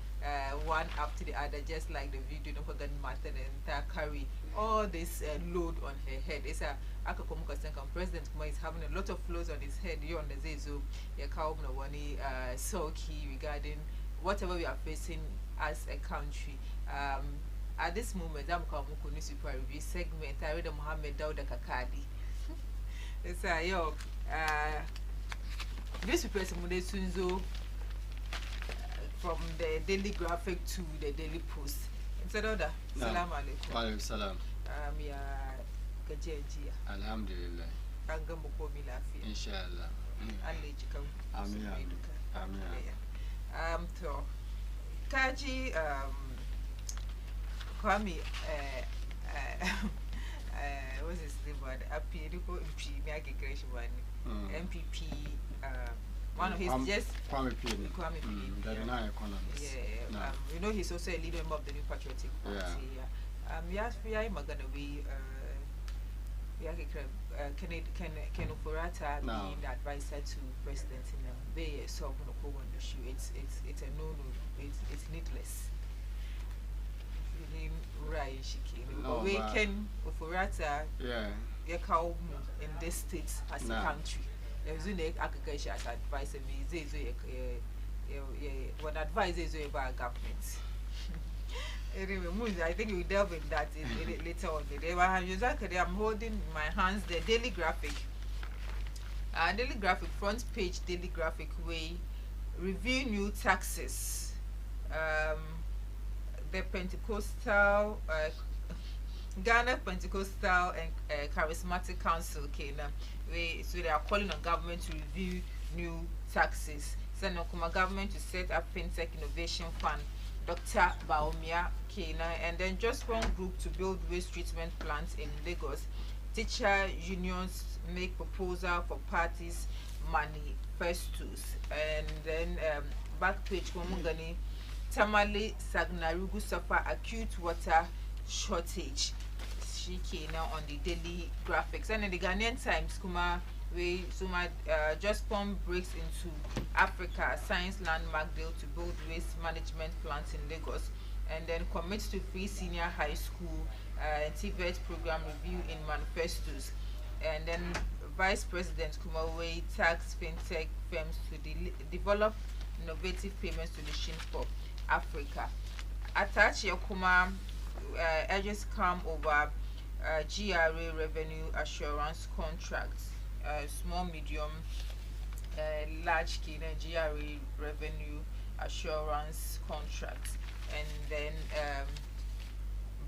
one after the other, just like the video of a matter and carry all this load on her head. It's a president is having a lot of flows on his head. You on the zezo ya kawo na wani sulky regarding whatever we are facing as a country. At this moment, I'm coming to super review segment. I read Mohammed Dauda Kakadi. It's a yo. This person Sunzo from the Daily Graphic to the Daily Post. Dauda, salam alaikum. Wa alaikum salam. Ya gajiya. Alhamdulillah. An ga mu komi lafiya. Inshallah. Allah ya cika. Amin. Amin. To kaji Kwame what's his name? MPP. One of his just Kwame P. Yeah. You know he's also a leader member of the New Patriotic Party. Yeah. Ken Ofurata being the advisor to President in they solve no issue. It's a no. It's needless. Right, but we can Ofurata in this state as a country. There's no agriculture as advice me. What advice is about government. Anyway, I think we delve in that later on. I'm holding in my hands the Daily Graphic. Daily Graphic front page. Daily Graphic way review new taxes. The Pentecostal Ghana Pentecostal and Charismatic Council so they are calling on government to review new taxes. Send government to set up fintech innovation fund. Dr. Baumia Kena and then just one group to build waste treatment plants in Lagos. Teacher unions make proposal for parties manifestos. And then back page Komungani Tamale Sagnarugu suffer acute water shortage. She came now on the Daily Graphics and in the Ghanaian Times kuma we Suma Jospom breaks into Africa Science Landmark deal to build waste management plants in Lagos, and then commits to free senior high school TVET program review in manifestos, and then Vice President Kumawe tax fintech firms to develop innovative payment solutions for Africa. Attach Yakuma urges calm over GRA revenue assurance contracts, small, medium, large scale GRA revenue assurance contracts, and then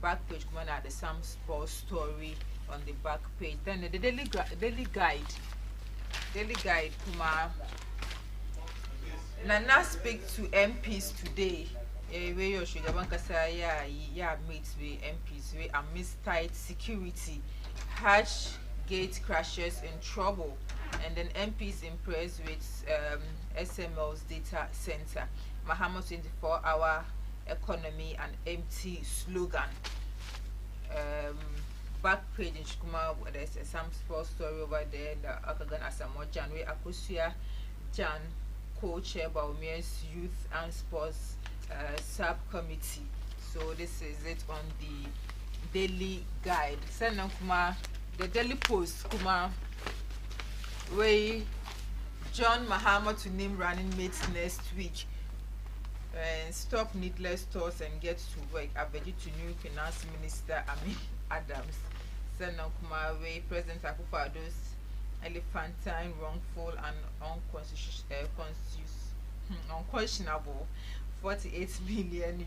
back page come at the Sam Sports story on the back page. Then the daily guide kuma Nana speak to MPs today. Where your sugar bankasa yeah meets with MPs we amidst tight security, Hatch gate crashes in trouble, and then MPs impressed with SML's data center, Mahama 24-hour economy and empty slogan. Back page in Shikuma, there's some sports story over there. The Akagan Asamo Janwe Akosia Jan, co-chair Baumia's Youth and Sports subcommittee. So this is it on the daily guide. Send Kuma the Daily Post Kuma where John Mahama to name running mates next week. And stop needless thoughts and get to work. I beg you to new Finance Minister Amin Adams. Send Kuma way President Akufo-Addo's elephantine, wrongful and unquestionable $48 million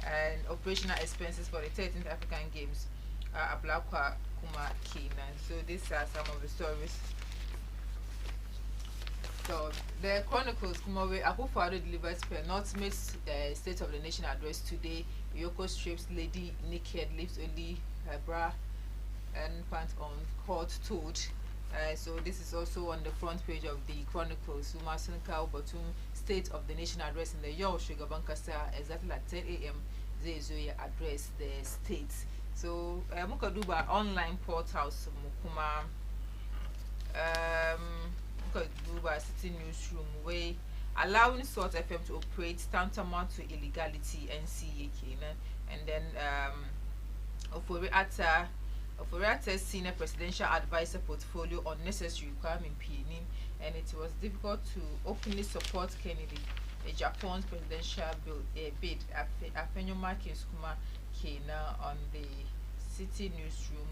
and operational expenses for the 13th African Games Ablakwa Kuma Kina. So these are some of the stories. So the Chronicles Kumawe Akufo-Addo delivers penultimate State of the Nation address today. Yoko strips lady naked, leaves only her bra and pants on, court told. So this is also on the front page of the Chronicles. Sumasunka Batum State of the Nation address in the Yo Sugar Bankasa exactly at 10 a.m. Zezoya address the states. So Mukaduba online portals Mukuma Mukaduba City Newsroom way allowing Sort FM to operate tantamount to illegality NCA Kena, and then Oforiata's senior presidential advisor portfolio unnecessary requirement PNIM, and it was difficult to openly support Kennedy, Japan's presidential bid. Afenyoma Kiskuma Kena on the City Newsroom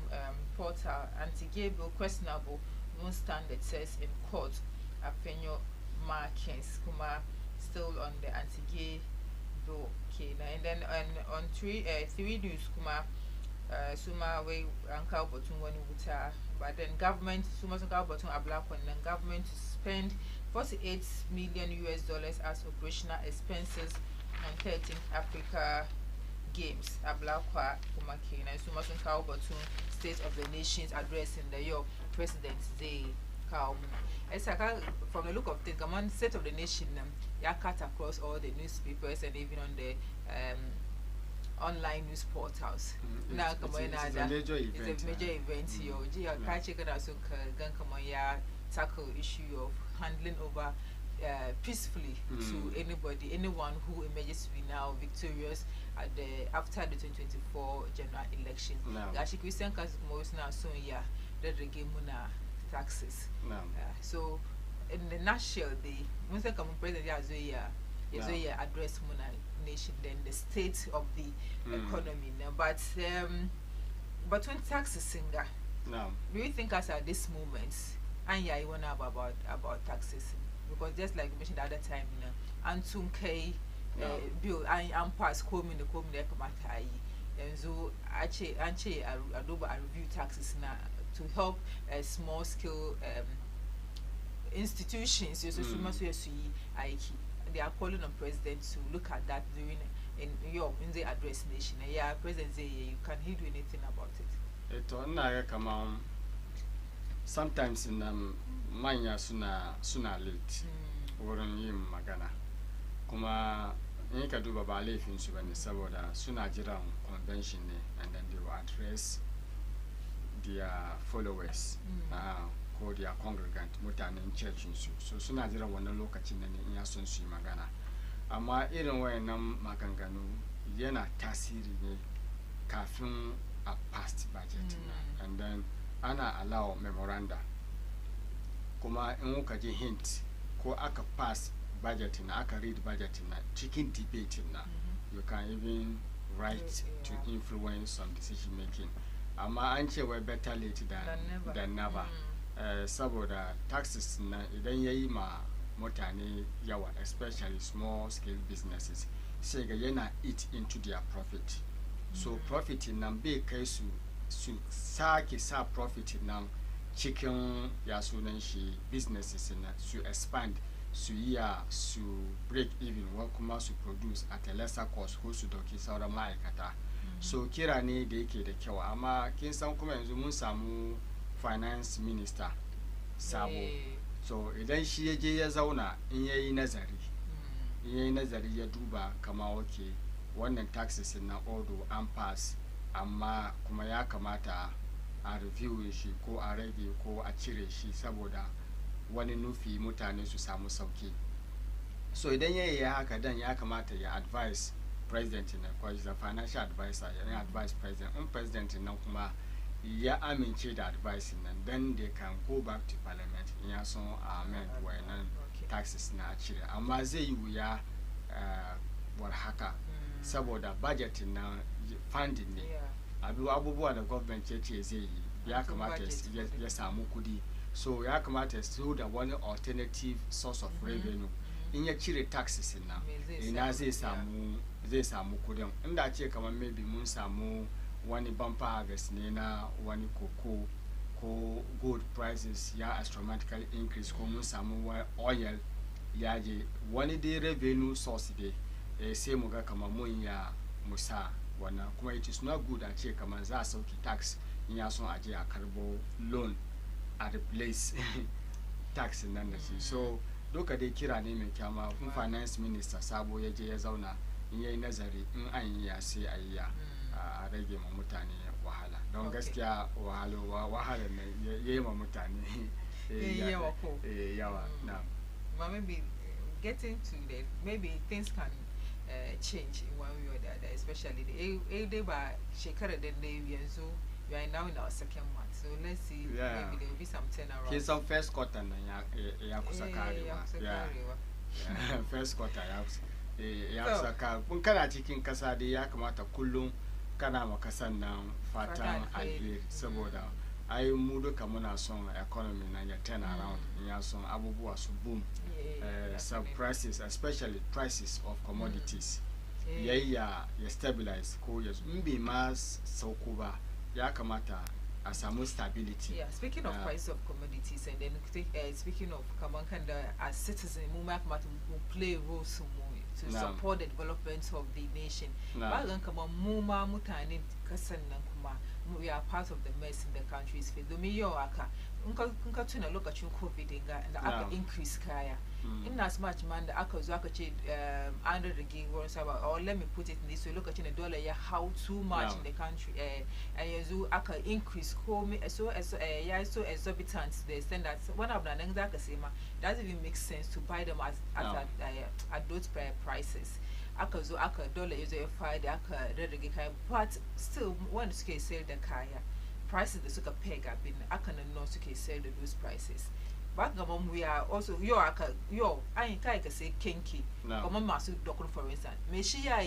portal. Anti-gay bill questionable won't stand the test in court. Afenyoma Kiskuma still on the anti-gay bill Kena, and then on three news Kuma. Suma way Ankao Botun Wani Wuta, but then government Suma Ankao Botun Ablakwa, and then government to spend $48 million as operational expenses on 13th Africa Games. Ablakwa Kumakina, Suma Ankao Botun State of the Nations address in the Yo President's Day. It's from the look of things, come on, State of the Nation, ya cut across all the newspapers and even on the online news portals. Now come on, it's a major event here. You can't check it out. So come on, yeah, tackle issue of handling over peacefully to anyone who emerges to be now victorious at after the 2024 general election. Actually, Christian Kasmos now soon that the game taxes. So in the nutshell, the Mr. Kamu President Yazoya address Muna nation, then the state of the economy. But when taxes singer, do you think as at this moment, and yeah, you want to about taxes? Because just like we mentioned the other time, and Tunke bill, and pass coming the Kamatai, and so actually I review taxes now to help small scale institutions. They are calling on president to look at that during in the address nation. Yeah, president say you can he do anything about it? It on come on. Sometimes in manya sooner late. Woron yim magana. Kuma nika do baba life in Sudan saboda sooner jira convention and then they will address their followers. ko their congregant mutanen churchin su so suna jira wannan lokacin nan in ya son su yi magana amma irin wayannan maganganu yana tasiri ne kafin a past budget and then ana allow memoranda kuma in kuka ji hint ko aka pass budget na aka read budget na cikin debate na you can even write to influence some decision making amma an ce wai better late than never saboda taxes na idan yayi ma mutane yawa especially small scale businesses sai ga yana eat into their profit so profit nan bai kai su sake sa profit nan cikin ya sunan shi businesses na su expand su su break even wa kuma su produce at a lesser cost ko su dauki sauran ma'aikata so kira ne da yake da kyau amma kin san kuma yanzu mun samu finance minister sabo so idan shi ya je ya zauna in yayi nazari ya duba kama wake wannan taxes na ordo an pass amma kuma ya kamata a review shi ko a rage ko a cire shi saboda wani nufi mutane su samu sauki so idan yayi haka dan ya kamata ya advise president na ko the financial advisor ya advise president in president nan kuma ya amince da advice nan then they can go back to parliament in ya son amend wannan taxes na cire amma zai yi wuya war haka saboda budget na funding ne abubuwa da government ya ce zai yi ya kamata ya samu kudi so ya kamata ya so da wani alternative source of revenue in ya cire taxes na ina zai samu kudin inda ce kamar maybe mun samu wani bumper harvest ne na wani cocoa ko gold prices ya astronomical increase ko mun samu oil ya je wani dai revenue source dai sai mu ga kamar mun ya musa wannan kuma it is not good a ce kamar za a sauki tax in ya son aje a karbo loan a replace tax nan da shi so doka dai kira ne mai kyama kun finance minister sabo ya je ya zauna in yayi nazari in an yi ya sai a yi ya a rage ma mutane wahala don gaskiya wahala ne yayi ma mutane yawa na maybe getting to that maybe things can change in one way or the other, especially the by shekara da yanzu we are now in our second month, so let's see. Maybe there will be some turnaround. Here's some first quarter na ya kusakarewa. First quarter ya kusaka. Kun kana cikin kasa dai ya kamata kullum kana ma kasan nan fatan alheri saboda ai mu duka muna son economy na ya turn around ya son abubuwa su boom some prices especially prices of commodities ya stabilize ko ya mbi ma sauko ba ya kamata a samu stability. Speaking of price of commodities and then speaking of kaman kanda as citizen mu ma kamata mu play role to support the development of the nation. Ba gan kaman mu ma mutane kasan nan kuma we are part of the mess in the country's field. Domin yau aka in ka tuna lokacin COVID da aka increase kaya. In as much man da aka zo aka ce an rage wurin saba or let me put it in this way lokacin da dollar ya how too much in the country and yanzu aka increase ko ya so exorbitant to the extent that one of the things zaka say ma doesn't even make sense to buy them at those prices. Aka zo aka dollar yazo ya fadi aka rage kaya but still wanda suke sayar da kaya prices da suka peg abin aka nan no suke sayar da those prices. Back gamon we are also I kai ka say kenki kuma masu dokun for instance me shi ya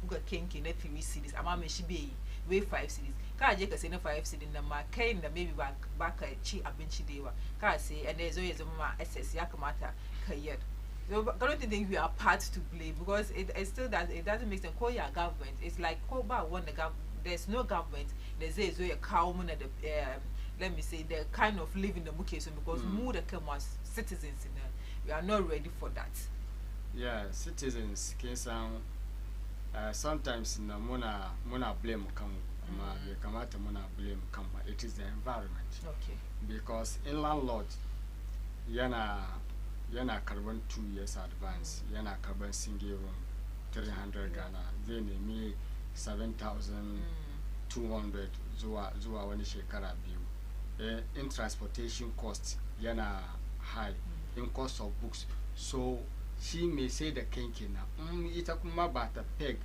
buga kenki na 3 cedis amma me shi bai we 5 cedis ka je ka say na 5 cedis nan ma kai da maybe ba ka ci abinci da yawa ka say and there's always ma SS ya kamata ka yad. So I don't think we are part to blame because it still doesn't make sense. Call your government. It's like call back when there's no government. There's a cow at the let me say the kind of living the mukeso because more the as citizens in there, we are not ready for that. Yeah, citizens can sound sometimes na muna blame kama kamata muna blame kama it is the environment. Okay. Because in landlord yana karban 2 years advance yana karban single room 300 Ghana zai nemi 7,200 zuwa wani shekara biyu in transportation cost yana high, in cost of books. So she may say the kinkina ita kuma ba ta peg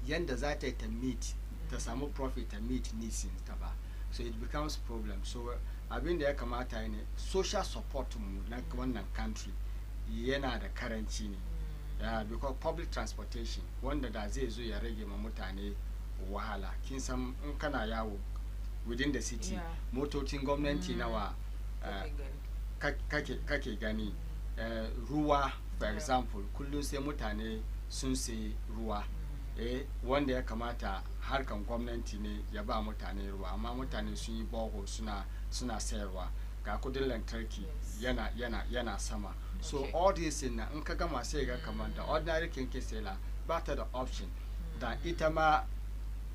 yanda za ta meet ta samu profit ta meet needs ta ba, so it becomes problem. So abin da ya kamata ne social support mu na wannan country yana da karanci ne, because public transportation wanda da zai zo ya rage ma mutane wahala. Kin san in kana yawo within the city, motocin gwamnati nawa kake gani, ruwa for example kullum sai mutane sun sai ruwa, wanda ya kamata harkan gwamnati ne ya ba mutane ruwa, amma mutane sun yi boho suna sayarwa, ga kudin lantarki yana sama. So all this in ka gama sai ga kamar da ordinary kinki seller ba ta da option da ita ma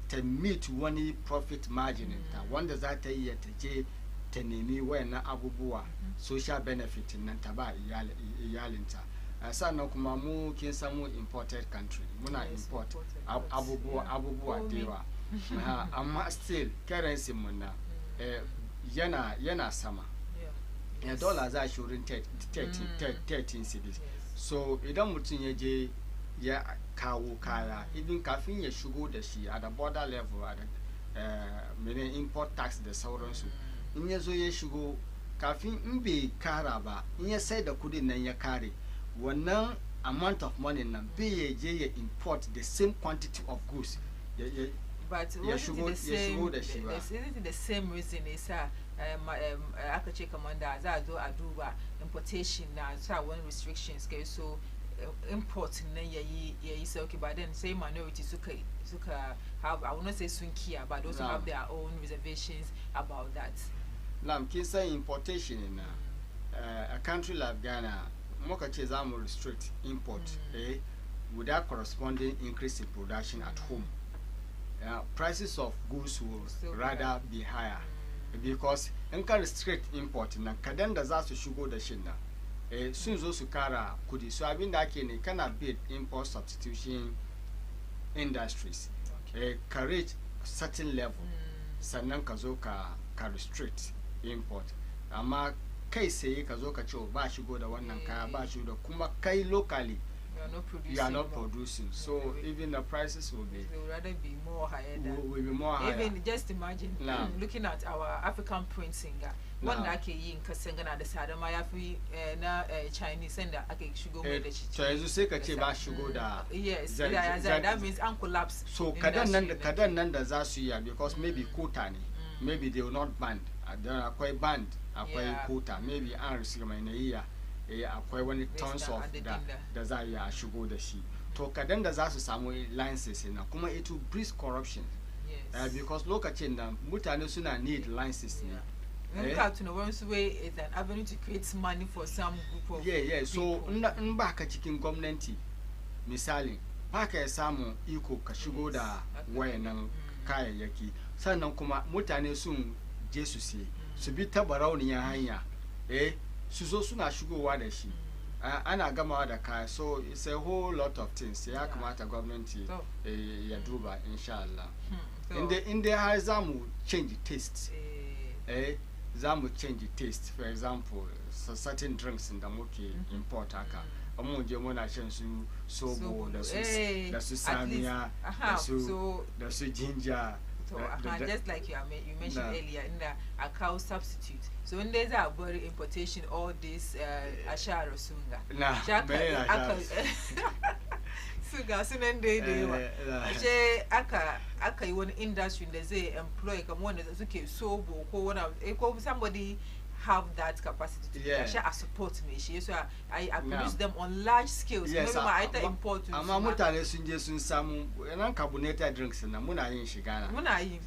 ta meet wani profit margin ta wanda za ta yi ta je ta nemi wayannan abubuwa social benefit nan ta ba iyalinta. Sannan kuma mu kin san mu imported country, muna import abubuwa da yawa amma still currency mun na yana sama, dollar za shi wurin 13 cedis. So idan mutum ya je ya kawo kaya, idan kafin ya shigo da shi at the border level, at the import tax da sauransu, in ya zo ya shigo kafin in bai kara ba, in ya sai da kudin nan ya kare, wannan amount of money nan bai je ya import the same quantity of goods but ya shigo da shi ba. Isn't the same reason is aka ce kamar da za a zo a duba importation na sa wani restrictions kai, so import nan yayi sauki, but then say minority suka have, I will not say sun kiya, but also have their own reservations about that. Now kin san importation in a country like Ghana, muka ce za mu restrict import without corresponding increase in production at home. Prices of goods will rather be higher, because in ka restrict import nan kadan da za su shigo da shin nan sun zo su kara kudi. So abin da ake ne kana build import substitution industries, ka reach certain level sannan ka zo ka restrict import, amma kai sai ka zo ka ce ba shigo da wannan kaya, ba shigo da kuma kai locally you are not producing, so even the prices will rather be more higher will be more higher. Even just imagine looking at our African printing, one da ake yi in kasan gana da sada ma ya fi na Chinese sanda ake shigo mai da shi. To yanzu sai ka ce ba shigo da yes, that means an collapse. So kadan nan da za su yi, because maybe quota ne, maybe they will not ban, akwai band, akwai quota, maybe an receive mai na iya akwai wani tons of da za a shigo da shi. To kadan da za su samu licenses na kuma it will breed corruption, because lokacin da mutane suna need licenses ne. One way is an avenue to create money for some group of people. So in ba ka cikin gwamnati misali ba ka samu iko ka shigo da wayannan kayayyaki, sannan kuma mutane sun je su sai su bi ta barauniyar hanya su zo suna shigowa da shi, ana gamawa da kaya. So it's a whole lot of things ya kamata gwamnati ya duba insha Allah. Inda har za mu change taste, za mu change taste. For example, certain drinks da muke import haka, amma je muna shan su sobo da su samiya da su ginger. Just like you mentioned earlier, in a cow substitute. So when there's a body importation, all this ashara sunga. Suga aka yi wani industry da zai employ kamar wanda suke sobo ko wani ko somebody have that capacity to share support me shi, so I produce them on large scales. Yes, maybe my item import to amma mutane sun je sun samu nan carbonated drinks na muna yin shi Ghana, muna yin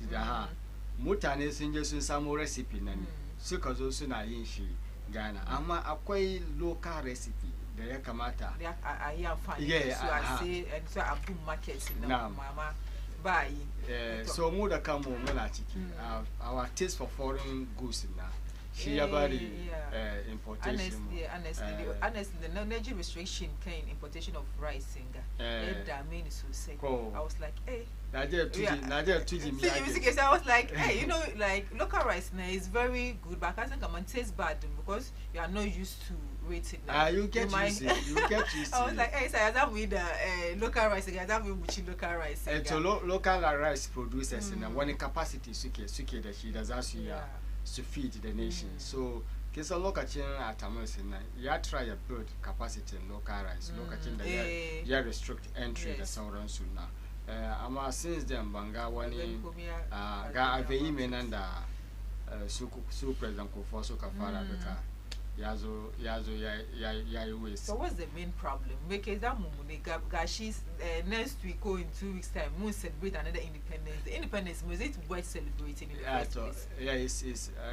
mutane sun je sun samu recipe nan suka zo suna yin shi Ghana, amma akwai local recipe da ya kamata a yi amfani so I say and so I boom markets na mama so mu da kanmu muna ciki our taste for foreign goods na She about importation. Honestly, the energy restriction kind importation of rice that mean so say. I was like, hey. I was like, hey, you know, like local rice now is very good, but I can't come and taste bad because you are not used to waiting. You get used to it. You get used to it. I was like, hey, so I don't with local rice again. I don't with local rice. And so local rice producers and when the capacity suke that she does ask you to feed the nation. So because a local chain at Amos and you try to build capacity in local rice. Local chain that you restrict entry the southern soon now. Ama since then banga wani ga avei menanda su president ko foso kafara beka yazo ya waste. So what's the main problem? Because that mumune she's next week or in 2 weeks time we celebrate another independence. The independence is it worth celebrating in the first place? Yeah, it's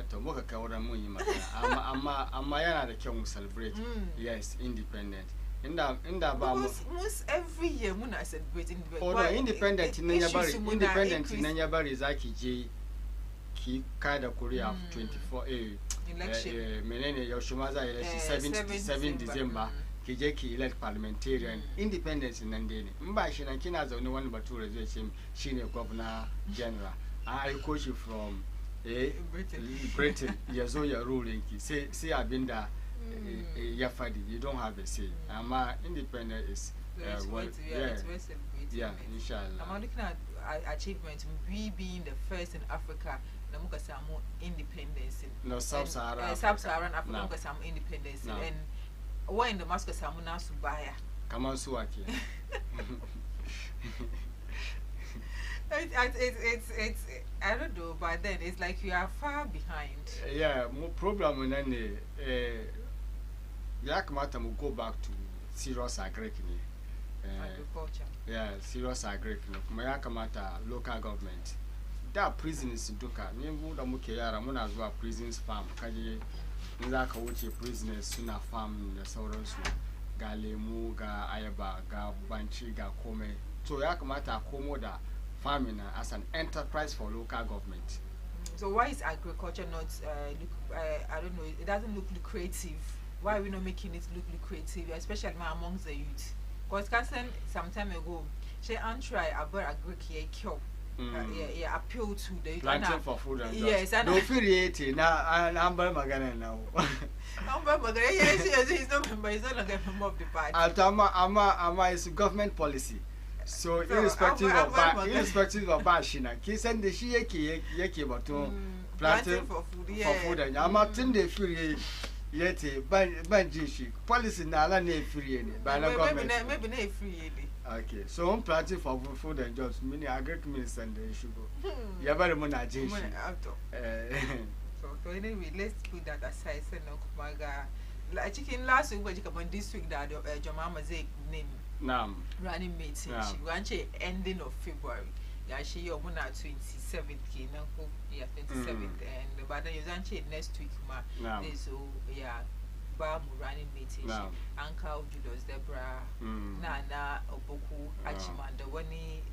to moka kawara mu yima ama yana da kyau mu celebrate. Yes, independent. In that most every year when I celebrate independent in Nyabari Zaki J Ki Kada Korea 24 election Menene Yoshimaza election 7 December Kijeki elect parliamentarian independence in Nandini Mba Shina Kina is the only one but two resolution Shine Governor General I coach you from Britain Yazoya ruling say I've been there Yafadi, you don't have a say. Independent is it's inshallah. I'm looking at achievements. We being the first in Africa, namuka samu independence. No Sub-Saharan Africa, namuka samu independence. And what in the Damascus samu na subaya. Come on, Suaki. It's I don't know, but then it's like you are far behind. Yeah, more problem in any Yakamata will go back to serious agriculture. Yeah, serious agriculture. Mayakamata local government. There are prisons in Duka. Nimu muke yara muna zuwa prisons farm. Kaje nzaka wuce prisoners suna farm da sauransu. Ga lemu, ga ayaba, ga banci, ga kome. So yakamata komo da farming as an enterprise for local government. So why is agriculture not I don't know, it doesn't look lucrative? Why are we not making it look lucrative, especially amongst the youth? Because some time ago, she try about agriculture. Appeal to the planting for food and yes, and no affiliate now. I'm Magana now. Yes, he's not a member of the party. Ama is government policy. So irrespective of Bashina, Kisan the Shieki Baton planting for food and Amatin de Fury. Yet, Banjishi, policy Nala ne free any, by the government. Maybe not free. Okay, so I'm planting for food and jobs, many agriculture and the sugar. You have a monajish. So, anyway, let's put that aside. Maga, like chicken last week, but you this week that your mama's name running meeting. She ran ending of February. Yeah, she your 27th, yeah, 27th, and but then you next week, so yeah, Bam running meeting. Uncle Julius Debra, Nana Opoku, Achimanda, Wani,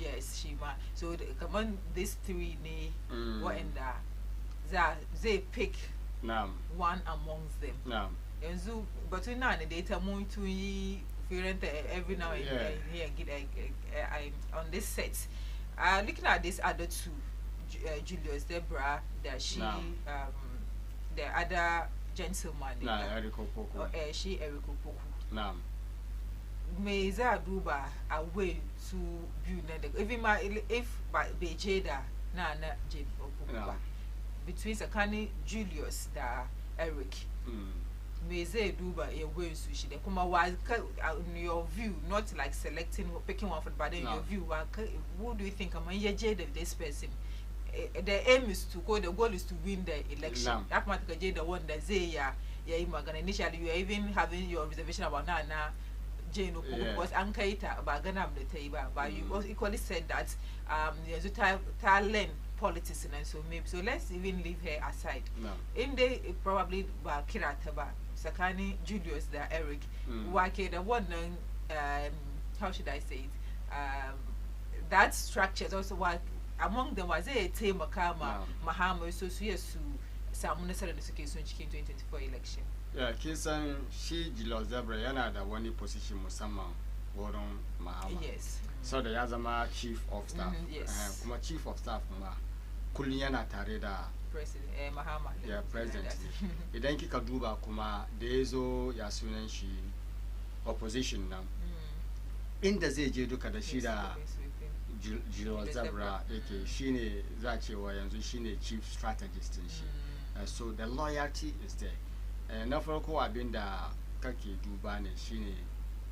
yes, Shima. So come on, these three what in that they pick one amongst them. And so, but we now the data more to every now and then here get on this set. Looking at this other two, Julius Debra, that she the other gentleman, she Eriko Poku. Meza Duba away to view even my if by Bejeda Nana Jane Poku between Sakani Julius da Eric. Meze Duba a way sushi. The Kuma was in your view, not like selecting picking one for but in your view, what do you think I'm a jade of this person? The aim is to go, the goal is to win the election. That might be the one that say initially you are even having your reservation about Nana Jane was Ankaita about Ganam the table, but you also equally said that there's a talent politics and so maybe so let's even leave her aside. In they probably Kirataba Sakani Julius the Eric Wake the one how should I say it? That structure is also what among them was a Te Makama Mahama so yes samu nasarar da suke son cikin 2024 election. Yeah, kisan shi Jilo Zebra yana da wani position musamman wurin Mahama. Yes. So da ya zama chief of staff. Yes. Kuma chief of staff kuma kullum yana tare da President Mahama. Yeah, president. Idan kika duba kuma da ya zo ya sunan shi opposition nan. Inda zai je duka da shi da Jilo Zebra yake shine za cewa yanzu shine chief strategist din shi. So the loyalty is there. Na farko abinda kake duba ne shine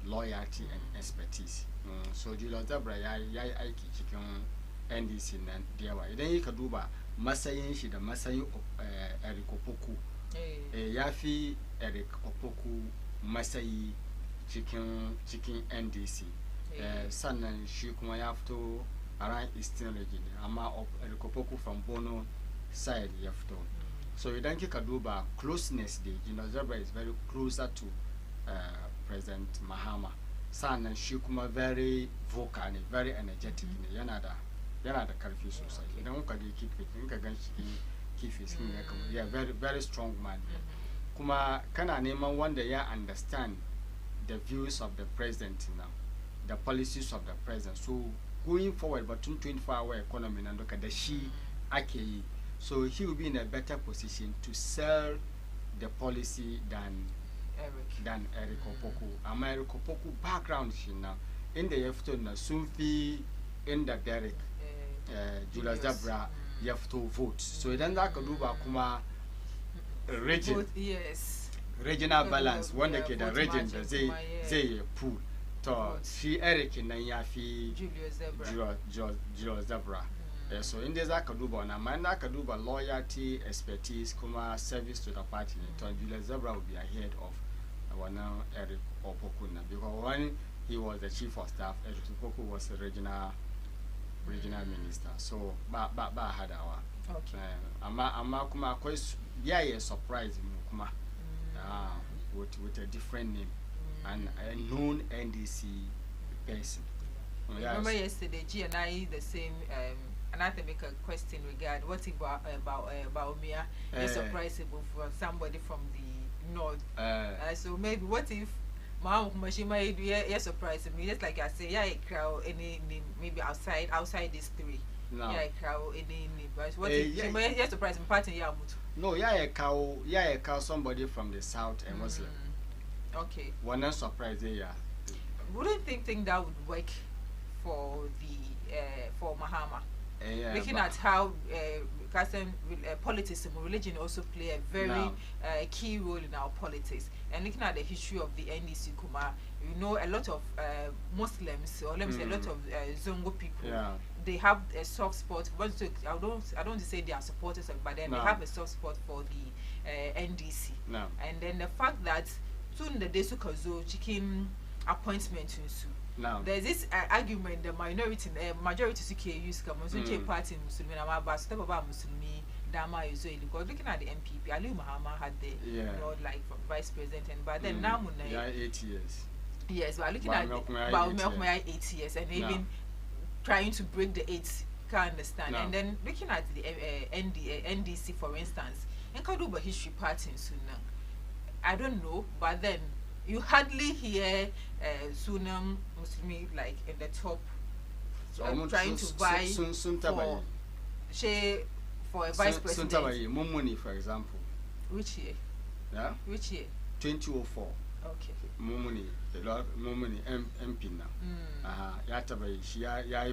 loyalty and expertise. So Jilo Zebra ya yi aiki cikin NDC nan da yawa. Idan ka duba matsayin shi da matsayin Eric Opoku ya fi Eric Opoku matsayi cikin NDC. Sannan shi kuma ya fito around Eastern region amma Eric Opoku from Bono side ya fito. So idan kika duba closeness da Jilo Zebra is very closer to President Mahama. Sannan shi kuma very vocal ne, very energetic ne, yana da karfi sosai. Idan kuka je kifi in ka gan shi kifi sun ne kamar yeah, very very strong man. Kuma kana neman wanda ya understand the views of the president now, the policies of the president. So going forward batun 24-hour economy nan doka da shi ake yi. So he will be in a better position to sell the policy than Eric Opoku. Ama Eric Opoku background shi now in the yefto na sunfi in the Derek Jilo Zebra yefto vote. So idan za ka duba kuma regional balance wanda ke da region da zai pool to shi Eric nan ya fi Jilo Zebra. So in there za ka duba wannan amma in za ka duba loyalty, expertise kuma service to the party to Jilo Zebra will be ahead of wannan Eric Opoku because when he was the chief of staff, Eric Opoku was a regional minister. So ba hadawa. Okay. Amma kuma akwai a surprise mu kuma with a different name and a known NDC person. Remember yesterday G and I the same and I have to make a question regarding what about Mia is surprisable for somebody from the north. So maybe what if Mahama yes surprising me just like I say yeah crowd any maybe outside these three. No. Yeah crowd any but what if yes surprising party yeah no yeah cow somebody from the south and Muslim. Okay. One not surprise yeah. Wouldn't think that would work for the for Mahama. Looking at how politics and religion also play a very key role in our politics, and looking at the history of the NDC Kuma, you know a lot of Muslims or let me say a lot of Zongo people, they have a soft spot. I don't say they are supporters of, but then they have a soft spot for the NDC. And then the fact that soon the Desukazo chicken appointment there's this argument the majority suke use come on party Muslim but step about Muslimi Dama is because looking at the MPP Ali Mahama had the like vice president and but then now 8 years. Yes, but looking at about 8 years and even trying to break the 8 can't understand and then looking at the NDC for instance in Kaduba history party soon I don't know but then you hardly hear Sunam Muslimi like in the top trying to buy for a vice president. Mumuni, for example. Which year? Yeah. Which year? 2004. Okay. Mumuni, the Lord Mumuni MP now. Yatabai, she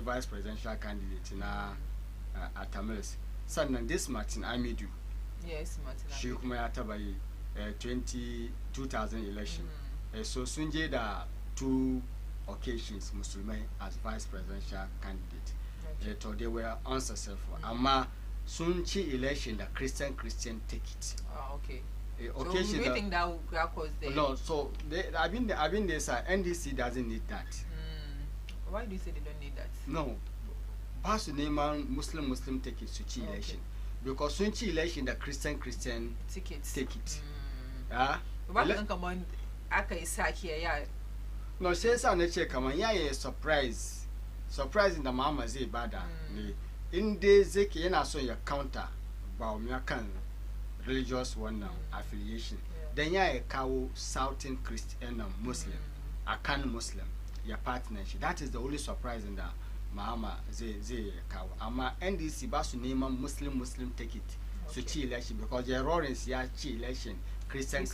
vice presidential candidate na Atamils. Son this Martin Amidu. Yes, Martin. She kuma yatabai 2000 election. So Sunje da 2 occasions Musulmai as vice presidential candidate. So they were unsuccessful. Ama Sunchi election the Christian take it. Okay. Occasion so do you think that will cause the no, so I've been there sir, NDC doesn't need that. Why do you say they don't need that? No. Pass Neyman Muslim take it Suchi election. Because Sunchi election the Christian take it. What come on aka isa here yeah no say sa na che kama ya surprise in the mama zai bada ne in dai zake yana son ya counter ba mu kan religious one affiliation. Then ya kawo Southern Christian Muslim, Akan Muslim, your partnership. That is the only surprise in that Mahama ze kawo. Ama NDC basu name Muslim take it. So chi election because the Lawrence ya chi election, Christian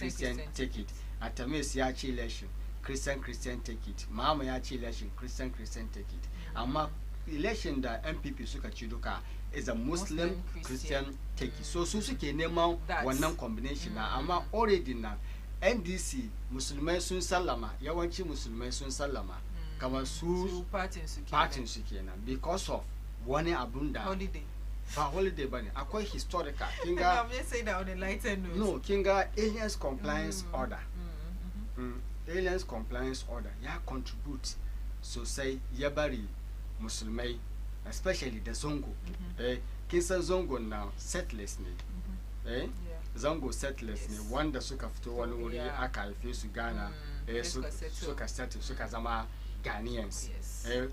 take it. Atamis ya chi election, Christian take it. Mahama ya chi election, Christian take it. Ama election da MPP suka chiduka is a Muslim Christian take it. So suke neman wannan combination na amma already na NDC musulmai sun sallama, yawanci musulmai sun sallama kamar su partin su kenan because of wani abun da holiday bane akwai historical kinga I'm just saying that on a lighter note. No, kinga aliens compliance order. Aliens compliance order ya contribute sosai ya bari musulmai especially the Zongo. Kinsa Zongo now settlers ne. Zongo settlers ne wanda suka fito wani wuri aka haife su Ghana suka zama Ghanaians.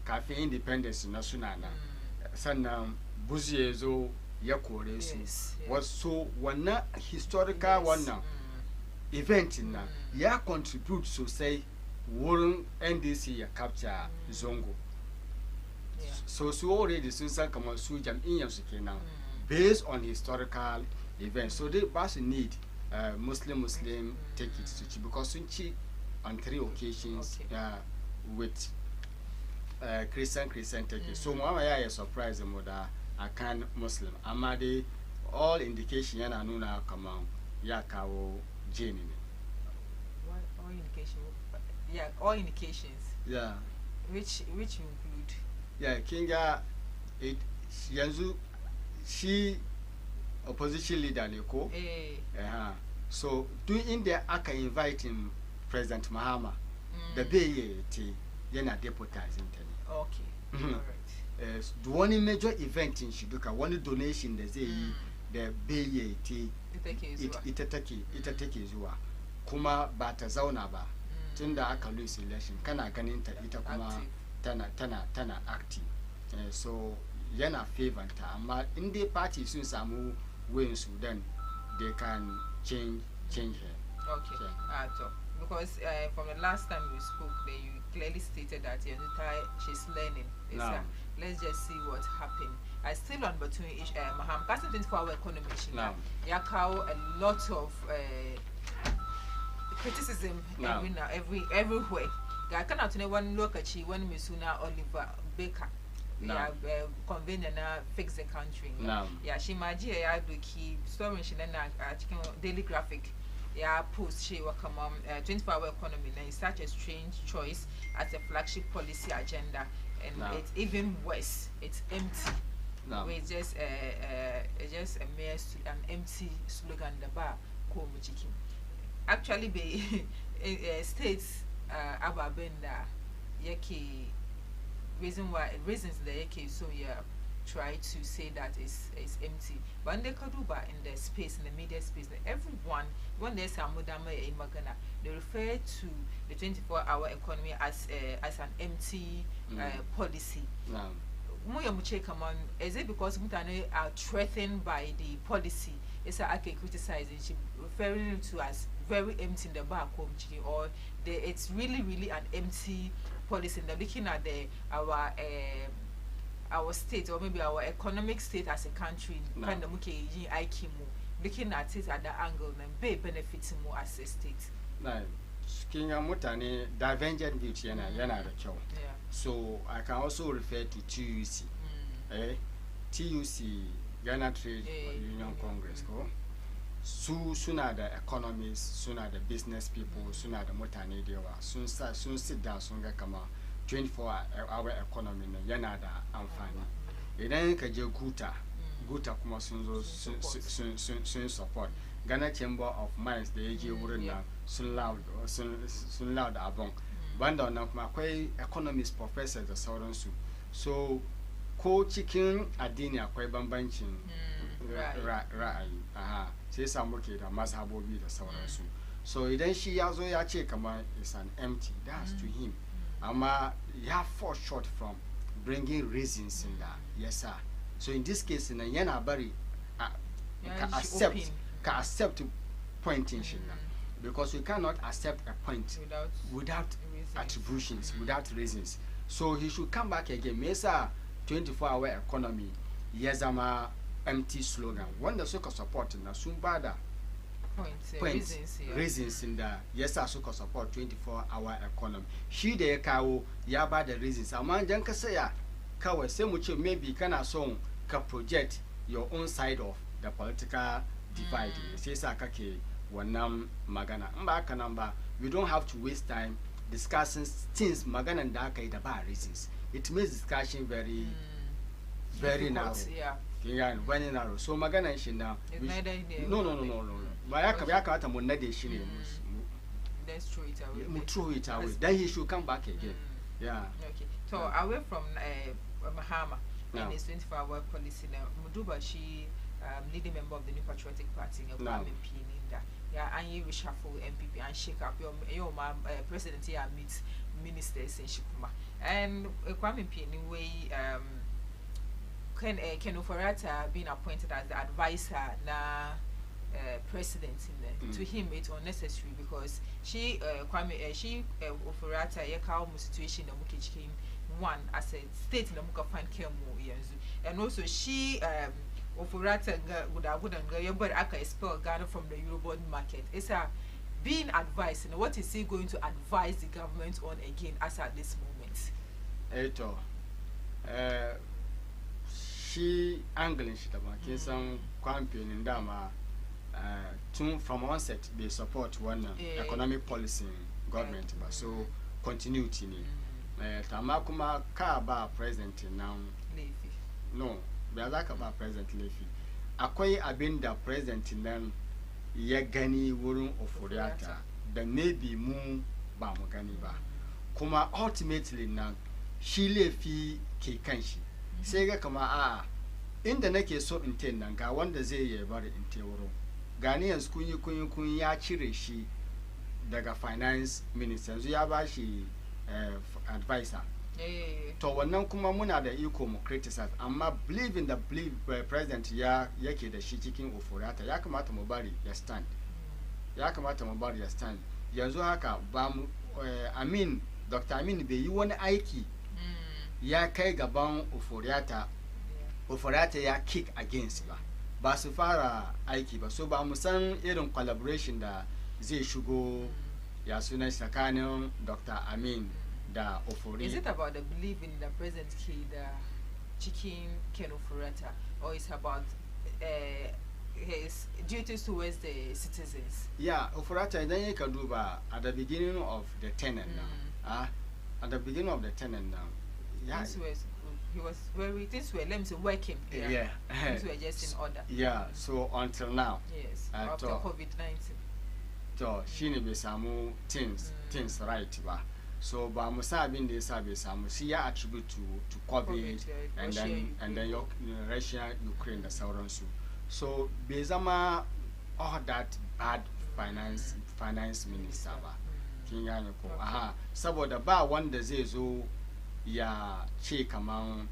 Kafin independence na suna na. Sannan buzi ya zo ya kore su. Wasu wannan historical wannan event na ya contribute sosai wurin NDC ya capture Zongo. So already sun san kamar su jam'iyyar su kenan based on historical events. So they bas need Muslim tickets to because sun ci on 3 occasions with Christian tickets. So mama ya surprise mo da akan Muslim. Amma dai all indication yana nuna kamar ya kawo jeni ne. All indication? Yeah, all indications. Yeah. Which include? Yeah, Kinga, yanzu she opposition leader ne ko? So doing the aka inviting President Mahama, the bay yana deputizing tani. Okay. All right. The one major event in Shiduka, one donation the say the bay ita take zuwa kuma ba ta zauna ba tunda aka lose election kana ganin ta ita kuma tana active. So yana favor ta amma in the party sun samu win su then they can change her. Okay. So because from the last time we spoke there you clearly stated that she's learning. Let's just see what happened. I still on between Maham Castle 24-hour economy yakao a lot of criticism everywhere. I cannot know one look at she one Misuna Oliver Baker. Convene and fix the country. Yeah, she might do key story she then daily graphic. Yeah, post she will come 24-hour economy and it's such a strange choice as a flagship policy agenda and it's even worse. It's empty. It's just a mere an empty slogan the bar called chicken. Actually be states ababenda yake reasons the yake so try to say that it's empty. But in the Kaduba in the space, in the media space, everyone when there's a mudama in Magana, they refer to the 24-hour economy as an empty policy. Is it because Mutane are threatened by the policy? It's a criticizing, she referring to as very empty in the back home, or it's really an empty policy. And they're looking at our state or maybe our economic state as a country, looking at it at the angle and be benefiting more as a state. Kinga mutane divergent views yana da kyau. So I can also refer to TUC. TUC Ghana Trade Union Congress ko. Suna da economists, suna da business people, suna da mutane da yawa. Sun sit down sun ga kama 24-hour economy na yana da amfani. Idan ka je Guta kuma sun zo sun support. Ghana Chamber of Mines da ya je wurin nan sun loud abun. Banda wannan kuma akwai economist professors da sauransu. So ko cikin addini akwai bambancin ra'ayi. Sai samu ke da mazhabobi da sauransu. So idan shi ya zo ya ce kamar it's an empty, that's to him. Amma ya fall short from bringing reasons in that. Yes sir. So in this case yana bari ka accept ka accept pointing shi na because we cannot accept a point without attributions, without reasons. So he should come back again. Mesa 24-hour economy, yezama empty slogan. When the soccer support na sumbada points, reasons in the yes soccer support 24-hour economy. She de kawo yaba the reasons. Among janka say ya kawo say much maybe kana song ka project your own side of the political divide. Say sa kake wanam magana. Mba kanamba, we don't have to waste time discussing things magana and daka ida ba reasons. It makes discussion very narrow. Yeah, very narrow. So magana shi now. No. Bayaka ata munna de shi ne. Let's throw it away. Throw it away. Then he should come back again. Yeah. Okay. So away from Mahama and his 24-hour policy now, Muduba she leading member of the New Patriotic Party in yeah, and you reshuffle MPP and shake up your president here meets ministers in Shikuma. And Kwame Mpieni way Ken Oforata being appointed as the advisor na president in there. To him it's unnecessary because she Oforata yeka situation na mukichkin one as a state na muka fan kemu yanzu. And also she Oforata wouldn't but I can expel Ghana from the Eurobond market. It's a being advised, and what is he going to advise the government on again as at this moment? Eto, she angling shit about some campaign in Dama from onset they support one economic policy government, but so continuity ni. Tamakuma Kaba president now. No. Bazaka ba present lefi akwai abin da president nan ya gani wurin Oforiata da maybe mu ba mu gani ba kuma ultimately nan shi lefi ke kanshi sai ga kama a inda nake so in ten nan ga wanda zai yi bari in te wuro gani yanzu kun ya cire shi daga finance minister yanzu ya ba shi advisor. To wannan kuma muna da iko mu criticize amma believe in the president yake da shi cikin Oforiata ya kamata mu bari ya stand. Yanzu haka ba mu Dr. Amin bai yi wani aiki ya kai gaban Oforiata ya kick against ba su fara aiki ba so ba mu san irin collaboration da zai shigo ya sunan tsakanin Dr. Amin da Ofori. Is it about the belief in the present kid chicken Ken Oforata, or is about his duties towards the citizens? Yeah, Oforata then you can do at the beginning of the tenant now. At the beginning of the tenant now. Yeah. Things were let me say working. Yeah. Things were just in order. Yeah, so until now. Yes. After COVID-19. So she be samu things right ba. So ba musa bin da yasa bai samu shi ya attribute to COVID and then Russia, Ukraine da sauransu. So bai zama all that bad finance minister ba. Kin gane ko saboda ba wanda zai zo ya ce kaman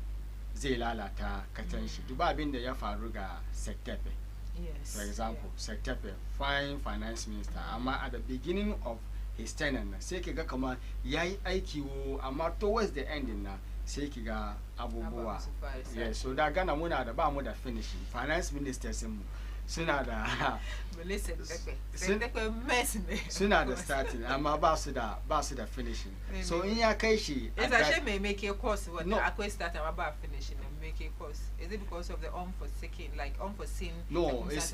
zai lalata katan shi. Duba abin da ya faru ga Sektepe. Yes. For example, Sektepe fine finance minister amma at the beginning of his tenant sai kiga kama yayi aiki wo amma towards the end na sai kiga abubuwa. Yeah, so da Ghana muna da ba mu da finishing finance ministers mu suna da suna da starting amma ba su da finishing. So in ya kai shi it's actually may make a course what akwai start amma ba finishing and make a course. Is it because of the unforeseen no it's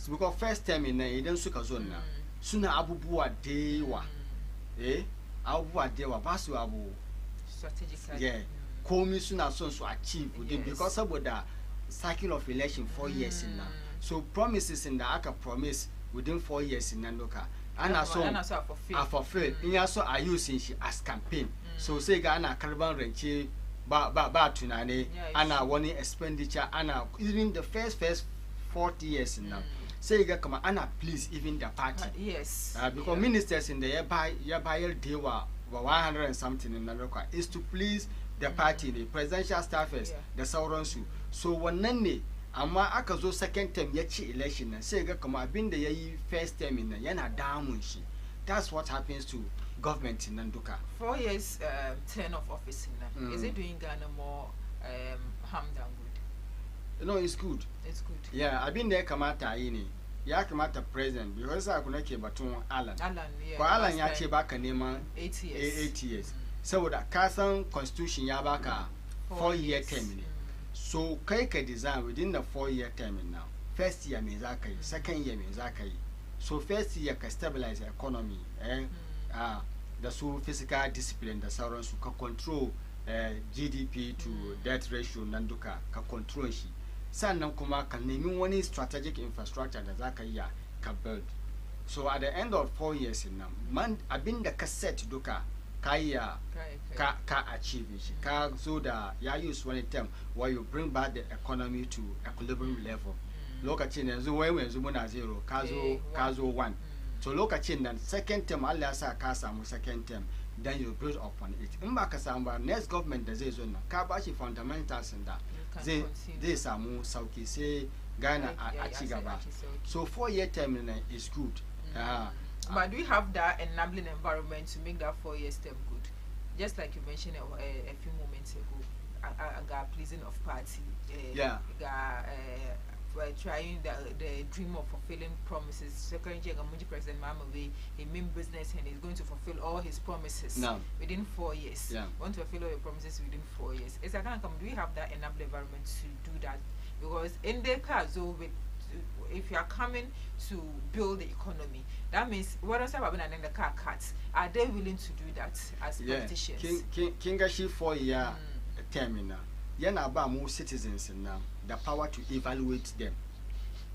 because first time in idan suka zo na suna abubuwa dewa abubuwa dewa ba su abu strategically komi suna son su achieve because saboda cycle of election 4 years in now so promises in the aka promise within 4 years in Nandoka and also fulfill in also are using she as campaign so say ga ana karban rance ba tunane ana wani expenditure ana even the first 40 years in now say you come ana please even the party yes because ministers in the year they were 100 and something in Nandoka is to please the party the presidential staffers the sauransu so wannan ne amma aka zo second term ya ci election nan sai ga kuma abin da yayi first term nan yana damun shi. That's what happens to government nan duka. 4 years term of office nan is it doing Ghana more harm than good? No, it's good. It's good. Yeah, abin da ya kamata yi ne ya kamata president because sa kuna ke batun Alan. Yeah. Ko Alan ya ce baka neman 8 years. 8 years. Saboda ka san constitution ya baka 4-year term ne. So kai ka design within the 4-year term now. First year me za ka yi, second year me za ka yi. So first year ka stabilize the economy, da su physical discipline da sauransu ka control GDP to debt ratio nan duka ka control shi. Sannan kuma ka nemi wani strategic infrastructure da za ka yi ka build. So at the end of 4 years nan man abin da ka set duka ka achieve shi. Ka so da ya use one term where you bring back the economy to equilibrium level. Lokacin yanzu wai yanzu muna 0 ka zo 1. So lokacin nan second term Allah ya sa ka samu second term then you build upon it. In ba ka samu ba next government da zai zo nan ka ba shi fundamentals da zai samu sauki sai Ghana a ci gaba. So 4-year term is good. But do we have that enabling environment to make that 4 years term good? Just like you mentioned a few moments ago, I got pleasing of party. We're trying the dream of fulfilling promises. Second President Mamawe, he mean business and he's going to fulfill all his promises within 4 years. Want to fulfill all your promises within 4 years. Is that do we have that enabling environment to do that? Because in the case, if you are coming to build the economy, that means what else about when the car cuts? Are they willing to do that as politicians? Kingashi 4-year term yana ba mu citizens now the power to evaluate them.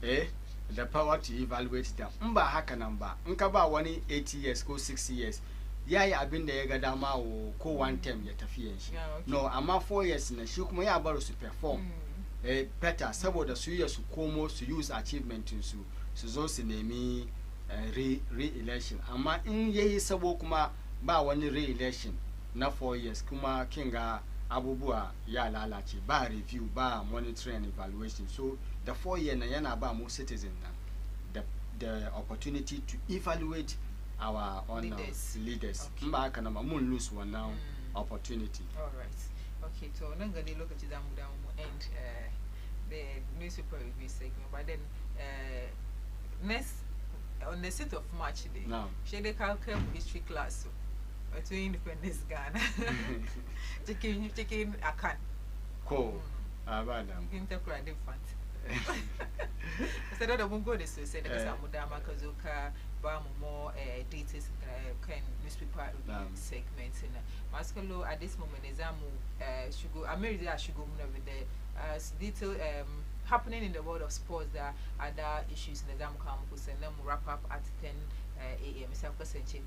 The power to evaluate them. Mba haka nan ba. Nka ba wani 8 years ko 6 years. Yayi abin da ya ga dama ko one term ya tafi shi. No, amma 4 years na shi kuma ya bar su perform. Better saboda su yi su komo su use achievement su zo su nemi re-election. Amma in yayi sabo kuma ba wani re-election na 4 years kuma kinga abubuwa ya lalace ba review ba monitoring and evaluation. So the 4-year na yana ba mu citizen na the opportunity to evaluate our own leaders. Mba haka na mun lose one now opportunity. All right. Okay, so nangani lokaci zamu end the newspaper review segment, but then next on the 6th of March day, she dey calculate history class. To Independence Ghana. Taking a can. Cool. Abadam. Interpret different. Instead of the Mungo, they said that Samudama Kazuka, Bam more data can newspaper segments in Mascalo at this moment. Examu should go America should go with the detail happening in the world of sports. There are other issues in the Exam campus and then wrap up at 10 a.m. It's a question check.